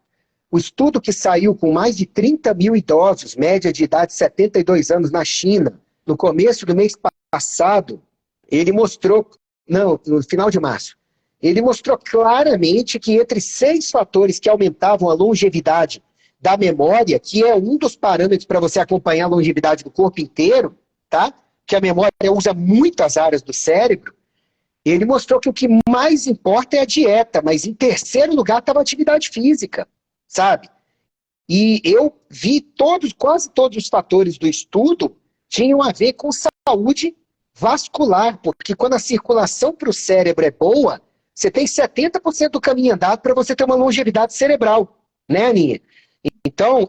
O estudo que saiu com mais de 30 mil idosos, média de idade de 72 anos na China, no começo do mês passado, ele mostrou, não, no final de março, ele mostrou claramente que entre 6 fatores que aumentavam a longevidade da memória, que é um dos parâmetros para você acompanhar a longevidade do corpo inteiro, tá? que a memória usa muitas áreas do cérebro, ele mostrou que o que mais importa é a dieta, mas em terceiro lugar estava a atividade física, sabe? E eu vi quase todos os fatores do estudo tinham a ver com saúde vascular, porque quando a circulação para o cérebro é boa, você tem 70% do caminho andado para você ter uma longevidade cerebral, né, Aninha? Então,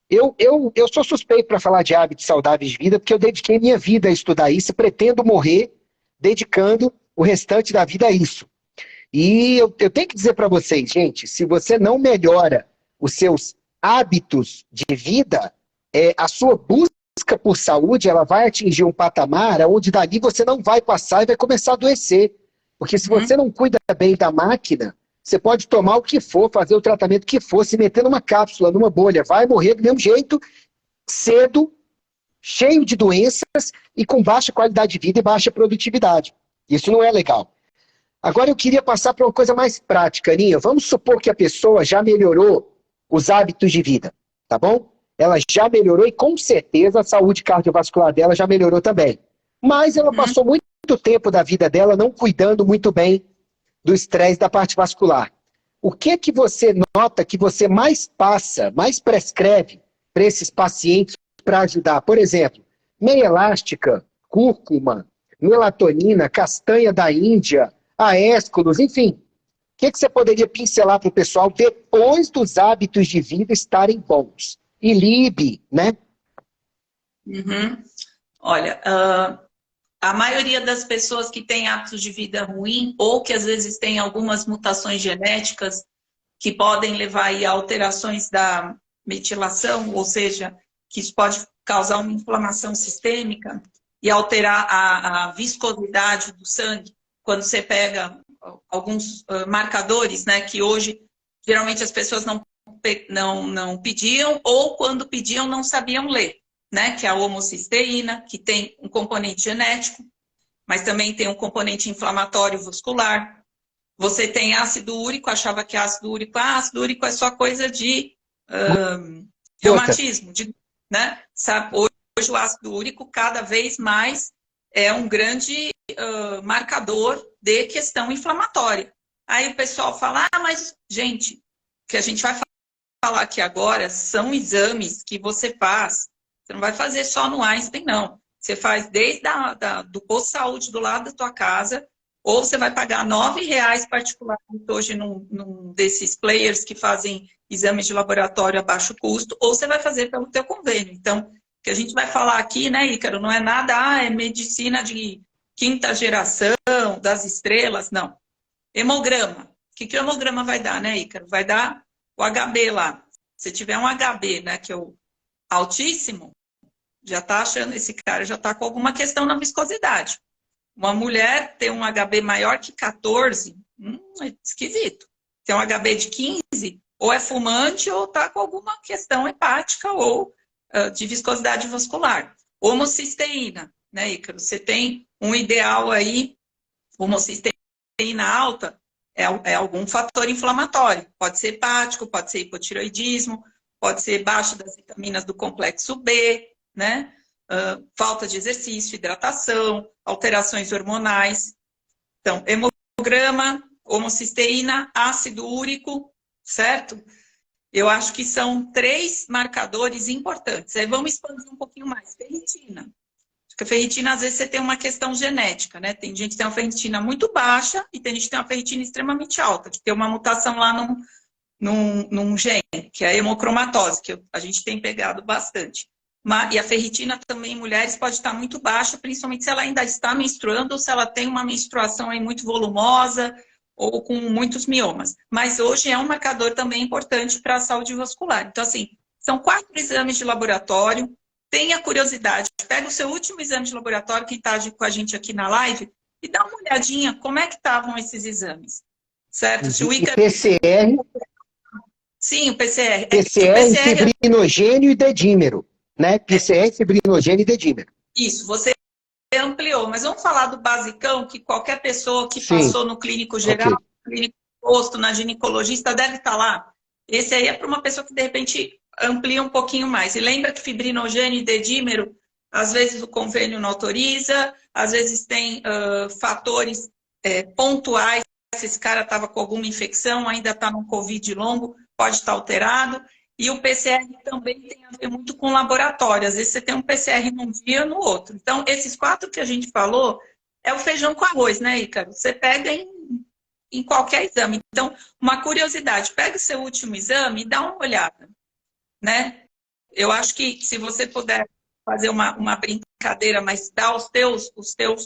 eu sou suspeito para falar de hábitos saudáveis de vida, porque eu dediquei minha vida a estudar isso e pretendo morrer dedicando o restante da vida a isso. E eu tenho que dizer para vocês, gente, se você não melhora os seus hábitos de vida, a sua busca por saúde, ela vai atingir um patamar onde dali você não vai passar e vai começar a adoecer. Porque se você não cuida bem da máquina, você pode tomar o que for, fazer o tratamento que for, se meter numa cápsula, numa bolha, vai morrer do mesmo jeito, cedo, cheio de doenças e com baixa qualidade de vida e baixa produtividade. Isso não é legal. Agora eu queria passar para uma coisa mais prática, Aninha. Vamos supor que a pessoa já melhorou os hábitos de vida, tá bom? Ela já melhorou e com certeza a saúde cardiovascular dela já melhorou também. Mas ela passou muito tempo da vida dela não cuidando muito bem do estresse da parte vascular. O que que você nota que você mais passa, mais prescreve para esses pacientes para ajudar? Por exemplo, meia elástica, cúrcuma, melatonina, castanha da Índia, aésculos, enfim. O que que você poderia pincelar para o pessoal depois dos hábitos de vida estarem bons? E LIB, né? Olha, a maioria das pessoas que têm hábitos de vida ruim ou que às vezes têm algumas mutações genéticas que podem levar aí a alterações da metilação, ou seja, que isso pode causar uma inflamação sistêmica e alterar a viscosidade do sangue. Quando você pega alguns marcadores, né, que hoje geralmente as pessoas não pediam ou quando pediam não sabiam ler, né, que é a homocisteína, que tem um componente genético, mas também tem um componente inflamatório vascular. Você tem ácido úrico, achava que ácido úrico é só coisa de reumatismo, né? Sabe, hoje o ácido úrico cada vez mais é um grande marcador de questão inflamatória. Aí o pessoal fala, mas, gente, o que a gente vai falar aqui agora são exames que você faz. Você não vai fazer só no Einstein, não. Você faz desde do posto de saúde do lado da tua casa, ou você vai pagar R$9 particularmente hoje num desses players que fazem exames de laboratório a baixo custo, ou você vai fazer pelo teu convênio. Então, o que a gente vai falar aqui, né, Ícaro, não é nada, é medicina de quinta geração, das estrelas, não. Hemograma. O que o hemograma vai dar, né, Ícaro? Vai dar o HB lá. Se tiver um HB, né, que é o altíssimo, já está achando, esse cara já está com alguma questão na viscosidade. Uma mulher ter um HB maior que 14, é esquisito. Tem um HB de 15, ou é fumante ou está com alguma questão hepática ou de viscosidade vascular. Homocisteína, né, Ícaro? Você tem um ideal aí, homocisteína alta, é algum fator inflamatório. Pode ser hepático, pode ser hipotireoidismo, pode ser baixa das vitaminas do complexo B, né? Falta de exercício, hidratação, alterações hormonais. Então, hemograma, homocisteína, ácido úrico, certo? Eu acho que são 3 marcadores importantes. Aí vamos expandir um pouquinho mais. Ferritina. Porque a ferritina, às vezes, você tem uma questão genética, né? Tem gente que tem uma ferritina muito baixa e tem gente que tem uma ferritina extremamente alta, que tem uma mutação lá num gene, que é a hemocromatose, que a gente tem pegado bastante. E a ferritina também em mulheres pode estar muito baixa, principalmente se ela ainda está menstruando ou se ela tem uma menstruação aí muito volumosa ou com muitos miomas. Mas hoje é um marcador também importante para a saúde vascular. Então, assim, são 4 exames de laboratório. Tenha curiosidade, pega o seu último exame de laboratório, que está com a gente aqui na live, e dá uma olhadinha como é que estavam esses exames. Certo? Se o Ícaro... PCR. Sim, o PCR. PCR, fibrinogênio e dedímero. Né? PCR, fibrinogênio e dedímero. Isso, você ampliou. Mas vamos falar do basicão, que qualquer pessoa que passou no clínico geral, no clínico posto, na ginecologista, deve estar lá. Esse aí é para uma pessoa que, de repente, amplia um pouquinho mais. E lembra que fibrinogênio e dedímero, às vezes o convênio não autoriza, às vezes tem fatores pontuais, se esse cara estava com alguma infecção, ainda está num Covid longo, pode estar alterado. E o PCR também tem a ver muito com o laboratório. Às vezes você tem um PCR num dia, no outro. Então, esses 4 que a gente falou é o feijão com arroz, né, Ícaro? Você pega em qualquer exame. Então, uma curiosidade, pega o seu último exame e dá uma olhada, né? Eu acho que se você puder fazer uma brincadeira, mas dá os teus,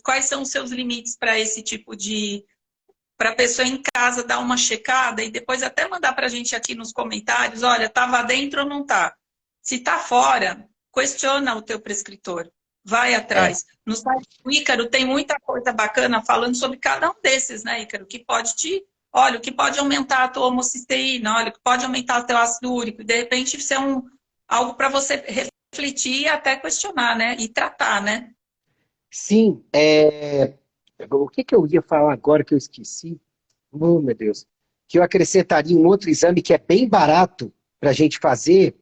quais são os seus limites para esse tipo de... para a pessoa em casa dar uma checada e depois até mandar para a gente aqui nos comentários, olha, estava dentro ou não está? Se está fora, questiona o teu prescritor, vai atrás. No site do Ícaro tem muita coisa bacana falando sobre cada um desses, né, Ícaro? Que pode olha, o que pode aumentar a tua homocisteína, olha, o que pode aumentar o teu ácido úrico, e de repente isso é algo para você refletir e até questionar, né? E tratar, né? Sim, o que eu ia falar agora que eu esqueci? Oh, meu Deus. Que eu acrescentaria um outro exame que é bem barato para a gente fazer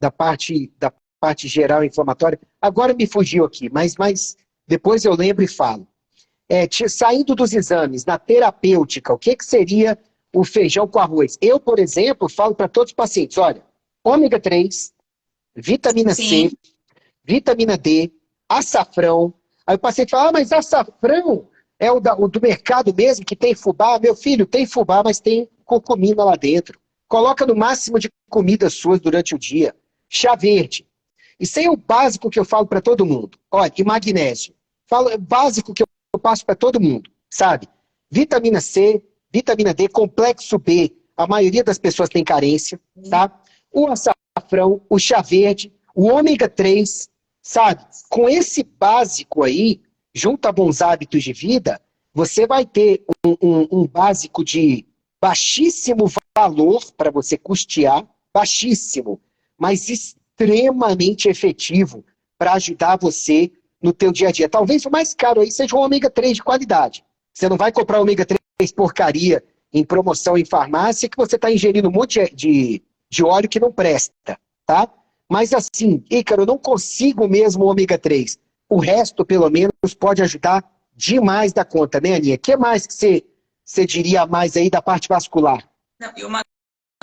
da parte geral inflamatória. Agora me fugiu aqui, mas depois eu lembro e falo. Saindo dos exames, na terapêutica, o que seria o feijão com arroz? Eu, por exemplo, falo para todos os pacientes, olha, ômega 3, vitamina C, vitamina D, açafrão. Aí o paciente fala, mas açafrão é o do mercado mesmo, que tem fubá? Meu filho, tem fubá, mas tem curcumina lá dentro. Coloca no máximo de comidas suas durante o dia. Chá verde. Isso aí é o básico que eu falo para todo mundo. Olha, e magnésio. É básico que eu passo para todo mundo, sabe? Vitamina C, vitamina D, complexo B. A maioria das pessoas tem carência, tá? O açafrão, o chá verde, o ômega 3, sabe? Com esse básico aí, junto a bons hábitos de vida, você vai ter um básico de baixíssimo valor para você custear, baixíssimo, mas extremamente efetivo para ajudar você no teu dia a dia. Talvez o mais caro aí seja um ômega 3 de qualidade. Você não vai comprar ômega 3 porcaria em promoção em farmácia que você está ingerindo um monte de óleo que não presta, tá? Mas assim, Ícaro, eu não consigo mesmo ômega 3. O resto, pelo menos, pode ajudar demais da conta, né, Aninha? O que mais que você diria mais aí da parte vascular? Não, e uma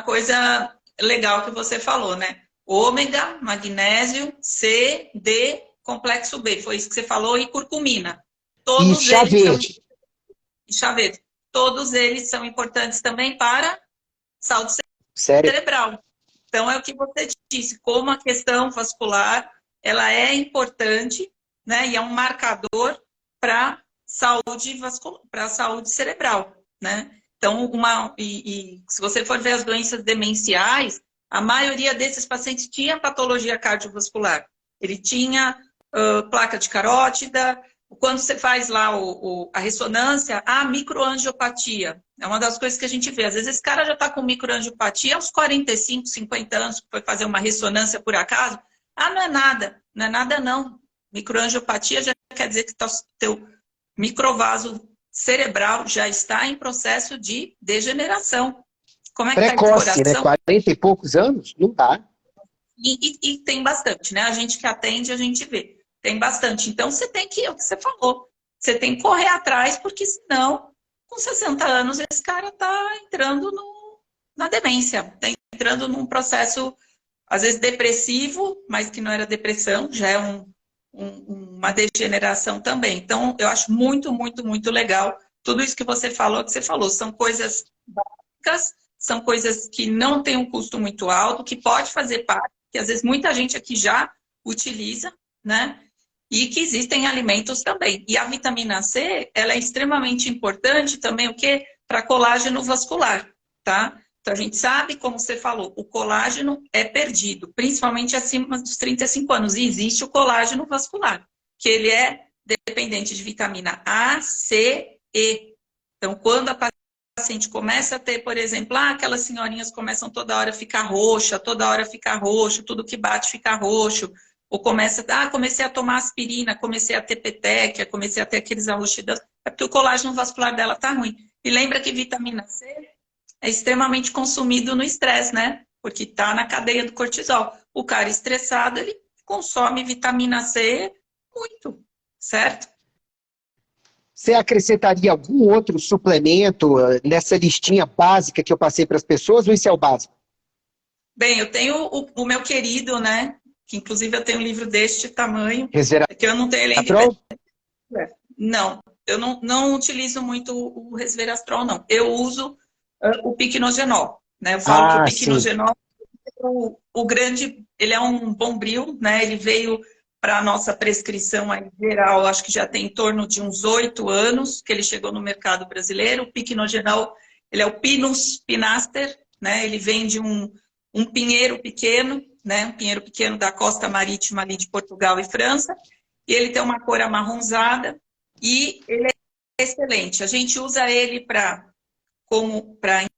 coisa legal que você falou, né? Ômega, magnésio, C, D, complexo B. Foi isso que você falou, e curcumina. Todos e chá verde. E chá verde. Todos eles são importantes também para saúde cerebral. Então, é o que você disse, como a questão vascular, ela é importante, né? E é um marcador para a saúde cerebral, né? Então, se você for ver as doenças demenciais, a maioria desses pacientes tinha patologia cardiovascular. Ele tinha placa de carótida. Quando você faz lá a ressonância, a microangiopatia. É uma das coisas que a gente vê. Às vezes esse cara já está com microangiopatia aos 45, 50 anos, foi fazer uma ressonância por acaso. Ah, não é nada. Não é nada, não. Microangiopatia já quer dizer que teu microvaso cerebral já está em processo de degeneração. Como é que precoce, tá esse né? 40 e poucos anos? Não dá. E tem bastante, né? A gente que atende, a gente vê. Tem bastante. Então, você tem que, é o que você falou, você tem que correr atrás, porque senão, com 60 anos, esse cara está entrando na demência. Está entrando num processo, às vezes, depressivo, mas que não era depressão, já é uma degeneração também. Então, eu acho muito, muito, muito legal tudo isso que você falou, são coisas básicas, são coisas que não têm um custo muito alto, que pode fazer parte, que às vezes muita gente aqui já utiliza, né? E que existem alimentos também. E a vitamina C, ela é extremamente importante também, o quê? Para colágeno vascular, tá? Então, a gente sabe, como você falou, o colágeno é perdido, principalmente acima dos 35 anos. E existe o colágeno vascular, que ele é dependente de vitamina A, C, E. Então, quando a paciente começa a ter, por exemplo, aquelas senhorinhas começam toda hora a ficar roxa, toda hora ficar roxo, tudo que bate fica roxo, ou comecei a tomar aspirina, comecei a ter petequia, comecei a ter aqueles arroxidões, é porque o colágeno vascular dela tá ruim. E lembra que vitamina C é extremamente consumido no estresse, né? Porque tá na cadeia do cortisol. O cara estressado, ele consome vitamina C muito, certo? Você acrescentaria algum outro suplemento nessa listinha básica que eu passei para as pessoas, ou esse é o básico? Bem, eu tenho o meu querido, né? Que inclusive eu tenho um livro deste tamanho, que eu não tenho ele ainda. Não, eu não utilizo muito o resveratrol, não. Eu uso o piquenogenol, né? Eu falo que o piquenogenol, o grande, ele é um bombril, né? Ele veio para a nossa prescrição aí, geral, acho que já tem em torno de uns 8 anos que ele chegou no mercado brasileiro. O piquenogenol, ele é o Pinus pinaster, né? Ele vem de um pinheiro pequeno, né? Um pinheiro pequeno da costa marítima ali de Portugal e França. E ele tem uma cor amarronzada e ele é excelente. A gente usa ele para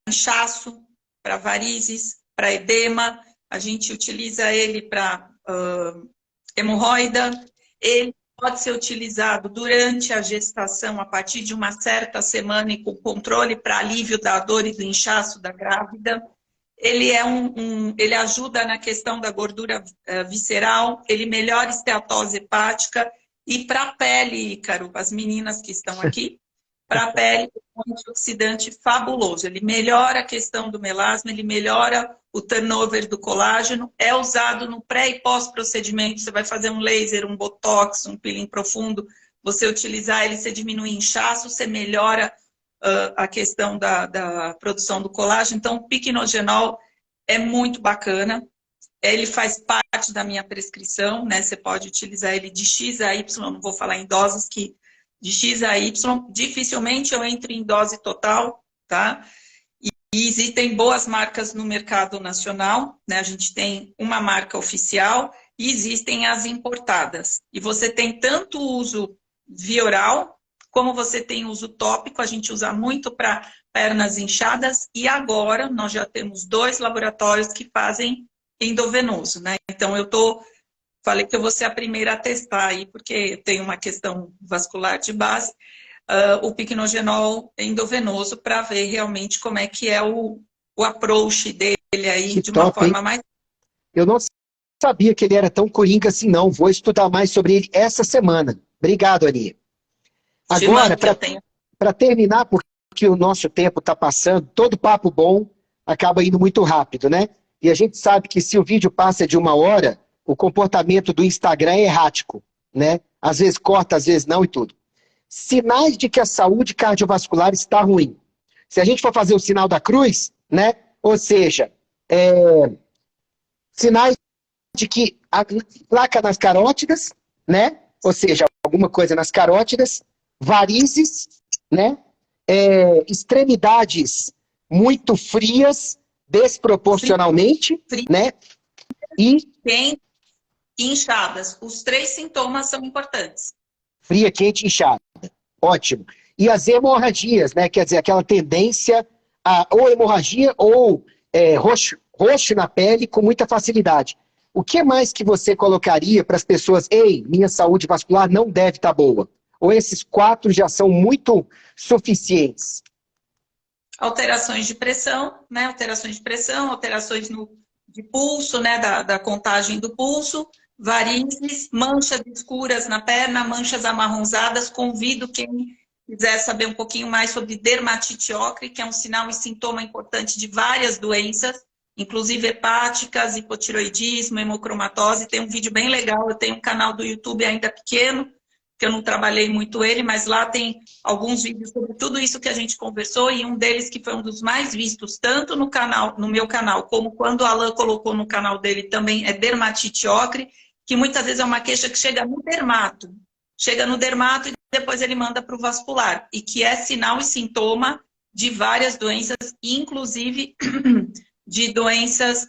inchaço, para varizes, para edema. A gente utiliza ele para hemorroida. Ele pode ser utilizado durante a gestação, a partir de uma certa semana e com controle para alívio da dor e do inchaço da grávida. Ele ele ajuda na questão da gordura visceral, ele melhora a esteatose hepática e para a pele, Ícaro, as meninas que estão aqui, para a pele é um antioxidante fabuloso. Ele melhora a questão do melasma, ele melhora o turnover do colágeno, é usado no pré e pós-procedimento. Você vai fazer um laser, um botox, um peeling profundo, você utilizar ele, você diminui inchaço, você melhora a questão da produção do colágeno. Então, o piquenogenol é muito bacana. Ele faz parte da minha prescrição, né? Você pode utilizar ele de X a Y, não vou falar em doses, que de X a Y, dificilmente eu entro em dose total, tá? E existem boas marcas no mercado nacional, né? A gente tem uma marca oficial e existem as importadas. E você tem tanto o uso via oral, como você tem uso tópico, a gente usa muito para pernas inchadas, e agora nós já temos 2 laboratórios que fazem endovenoso, né? Então falei que eu vou ser a primeira a testar aí, porque tem uma questão vascular de base, o piquenogenol endovenoso, para ver realmente como é que é o approach dele aí, que de uma forma mais... Eu não sabia que ele era tão coringa assim, não. Vou estudar mais sobre ele essa semana. Obrigado, Aninha. Agora, para terminar, porque o nosso tempo está passando, todo papo bom acaba indo muito rápido, né? E a gente sabe que se o vídeo passa de 1 hora, o comportamento do Instagram é errático, né? Às vezes corta, às vezes não e tudo. Sinais de que a saúde cardiovascular está ruim. Se a gente for fazer o sinal da cruz, né? Ou seja, sinais de que a placa nas carótidas, né? Ou seja, alguma coisa nas carótidas, varizes, né? Extremidades muito frias, desproporcionalmente, né? E quente e inchadas. Os 3 sintomas são importantes. Fria, quente e inchada. Ótimo. E as hemorragias, né? Quer dizer, aquela tendência a ou hemorragia ou roxo na pele com muita facilidade. O que mais que você colocaria para as pessoas? Ei, minha saúde vascular não deve estar boa. Ou esses 4 já são muito suficientes? Alterações de pressão, né? Alterações de pressão, alterações de pulso, né? Da contagem do pulso, varizes, manchas escuras na perna, manchas amarronzadas. Convido quem quiser saber um pouquinho mais sobre dermatite ocre, que é um sinal e sintoma importante de várias doenças, inclusive hepáticas, hipotiroidismo, hemocromatose. Tem um vídeo bem legal, eu tenho um canal do YouTube ainda pequeno, que eu não trabalhei muito ele, mas lá tem alguns vídeos sobre tudo isso que a gente conversou, e um deles que foi um dos mais vistos, tanto no meu canal, como quando o Alan colocou no canal dele também, é dermatite ocre, que muitas vezes é uma queixa que chega no dermato. Chega no dermato e depois ele manda para o vascular, e que é sinal e sintoma de várias doenças, inclusive de doenças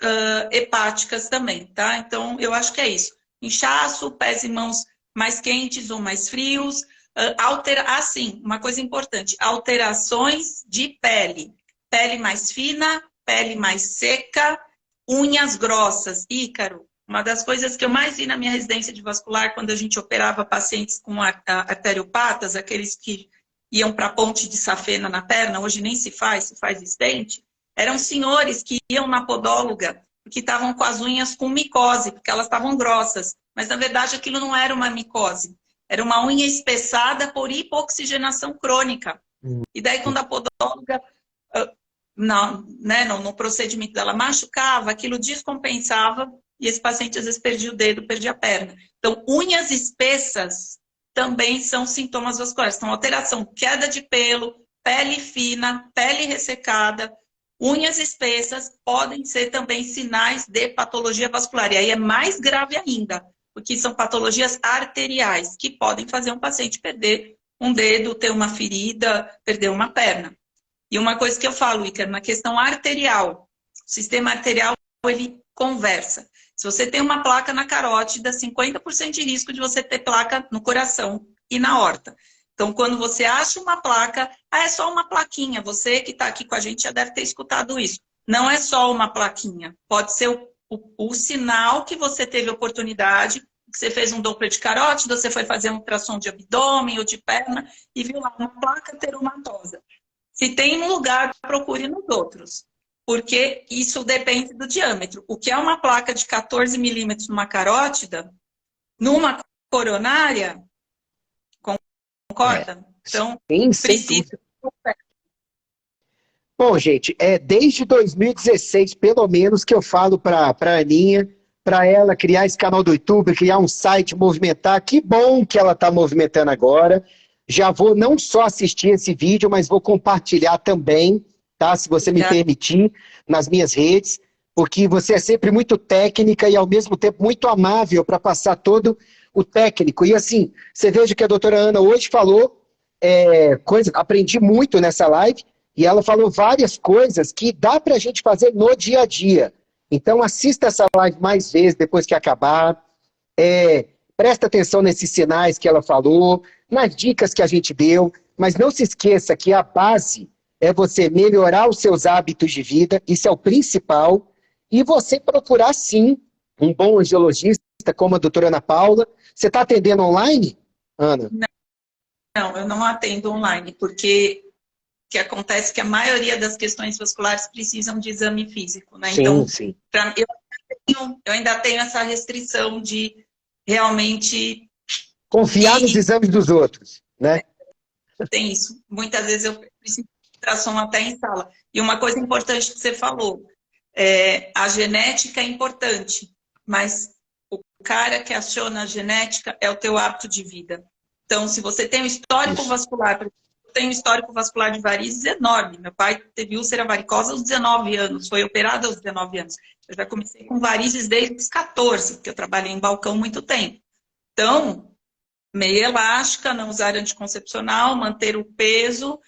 hepáticas também, tá? Então, eu acho que é isso. Inchaço, pés e mãos mais quentes ou mais frios. Sim, uma coisa importante, alterações de pele. Pele mais fina, pele mais seca, unhas grossas. Ícaro, uma das coisas que eu mais vi na minha residência de vascular, quando a gente operava pacientes com arteriopatas, aqueles que iam para a ponte de safena na perna, hoje nem se faz estente, eram senhores que iam na podóloga porque estavam com as unhas com micose, porque elas estavam grossas. Mas, na verdade, aquilo não era uma micose. Era uma unha espessada por hipoxigenação crônica. E daí, quando a podóloga, no procedimento dela, machucava, aquilo descompensava e esse paciente às vezes perdia o dedo, perdia a perna. Então, unhas espessas também são sintomas vasculares. Então, alteração, queda de pelo, pele fina, pele ressecada, unhas espessas podem ser também sinais de patologia vascular. E aí é mais grave ainda, porque são patologias arteriais, que podem fazer um paciente perder um dedo, ter uma ferida, perder uma perna. E uma coisa que eu falo, Ícaro, na questão arterial, o sistema arterial, ele conversa. Se você tem uma placa na carótida, 50% de risco de você ter placa no coração e na aorta. Então, quando você acha uma placa, é só uma plaquinha. Você que está aqui com a gente já deve ter escutado isso. Não é só uma plaquinha. Pode ser o sinal que você teve oportunidade, que você fez um Doppler de carótida, você foi fazer um ultrassom de abdômen ou de perna e viu lá uma placa teromatosa. Se tem um lugar, procure nos outros. Porque isso depende do diâmetro. O que é uma placa de 14 milímetros numa carótida, numa coronária, concorda? Então, precisa. Bom, gente, desde 2016, pelo menos, que eu falo para a Aninha, para ela criar esse canal do YouTube, criar um site, movimentar. Que bom que ela está movimentando agora. Já vou não só assistir esse vídeo, mas vou compartilhar também, tá? Se você me permitir, nas minhas redes, porque você é sempre muito técnica e, ao mesmo tempo, muito amável para passar todo o técnico. E, assim, você veja que a doutora Ana hoje falou aprendi muito nessa live, e ela falou várias coisas que dá para a gente fazer no dia a dia. Então, assista essa live mais vezes depois que acabar. Presta atenção nesses sinais que ela falou, nas dicas que a gente deu, mas não se esqueça que a base é você melhorar os seus hábitos de vida, isso é o principal, e você procurar, sim, um bom angiologista, como a doutora Ana Paula. Você está atendendo online, Ana? Não, eu não atendo online, porque o que acontece é que a maioria das questões vasculares precisam de exame físico, né? Sim, então, sim. Eu ainda tenho essa restrição de realmente confiar nos exames dos outros, né? Tem isso. Muitas vezes eu preciso de ultrassom até em sala. E uma coisa importante que você falou, a genética é importante, mas o cara que aciona a genética é o teu hábito de vida. Então, se você tem um histórico vascular, eu tenho um histórico vascular de varizes enorme. Meu pai teve úlcera varicosa aos 19 anos, foi operado aos 19 anos. Eu já comecei com varizes desde os 14, porque eu trabalhei em balcão muito tempo. Então, meia elástica, não usar anticoncepcional, manter o peso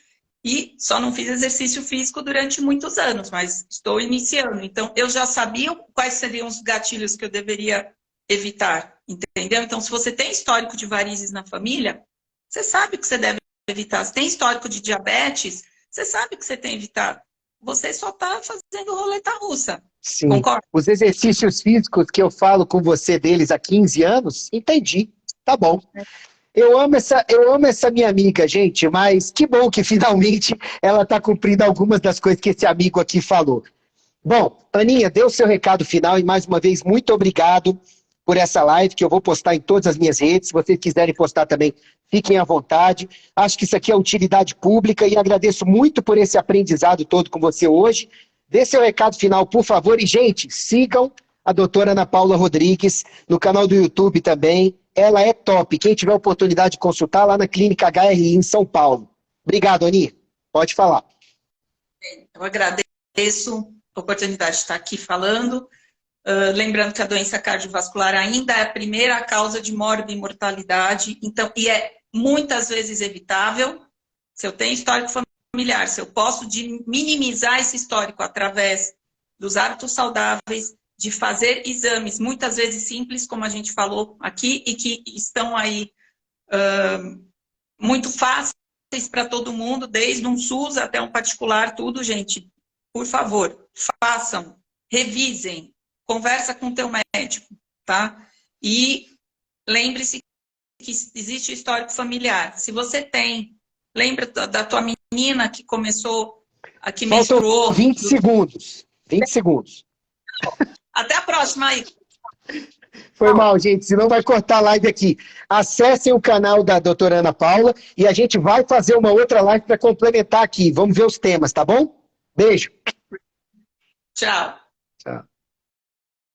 e só não fiz exercício físico durante muitos anos, mas estou iniciando. Então, eu já sabia quais seriam os gatilhos que eu deveria evitar, entendeu? Então, se você tem histórico de varizes na família, você sabe o que você deve evitar. Se tem histórico de diabetes, você sabe o que você tem que evitar. Você só está fazendo roleta russa. Sim. Concorda? Os exercícios físicos que eu falo com você deles há 15 anos, entendi. Tá bom. Eu amo essa minha amiga, gente, mas que bom que finalmente ela está cumprindo algumas das coisas que esse amigo aqui falou. Bom, Aninha, dê o seu recado final e mais uma vez muito obrigado por essa live que eu vou postar em todas as minhas redes. Se vocês quiserem postar também, fiquem à vontade. Acho que isso aqui é utilidade pública e agradeço muito por esse aprendizado todo com você hoje. Dê seu recado final, por favor. E, gente, sigam a doutora Ana Paula Rodrigues no canal do YouTube também. Ela é top. Quem tiver oportunidade de consultar lá na Clínica HRI em São Paulo. Obrigado, Ani. Pode falar. Eu agradeço a oportunidade de estar aqui falando. Lembrando que a doença cardiovascular ainda é a primeira causa de morte e mortalidade, então, e é muitas vezes evitável. Se eu tenho histórico familiar, se eu posso minimizar esse histórico através dos hábitos saudáveis, de fazer exames, muitas vezes simples, como a gente falou aqui, e que estão aí muito fáceis para todo mundo, desde um SUS até um particular, tudo, gente. Por favor, façam, revisem, conversa com o teu médico, tá? E lembre-se que existe histórico familiar. Se você tem, lembra da tua menina que começou, a que menstruou... 20 segundos. 20 segundos. Até a próxima aí. Foi mal, gente, senão vai cortar a live aqui. Acessem o canal da doutora Ana Paula e a gente vai fazer uma outra live para complementar aqui. Vamos ver os temas, tá bom? Beijo. Tchau. Tchau.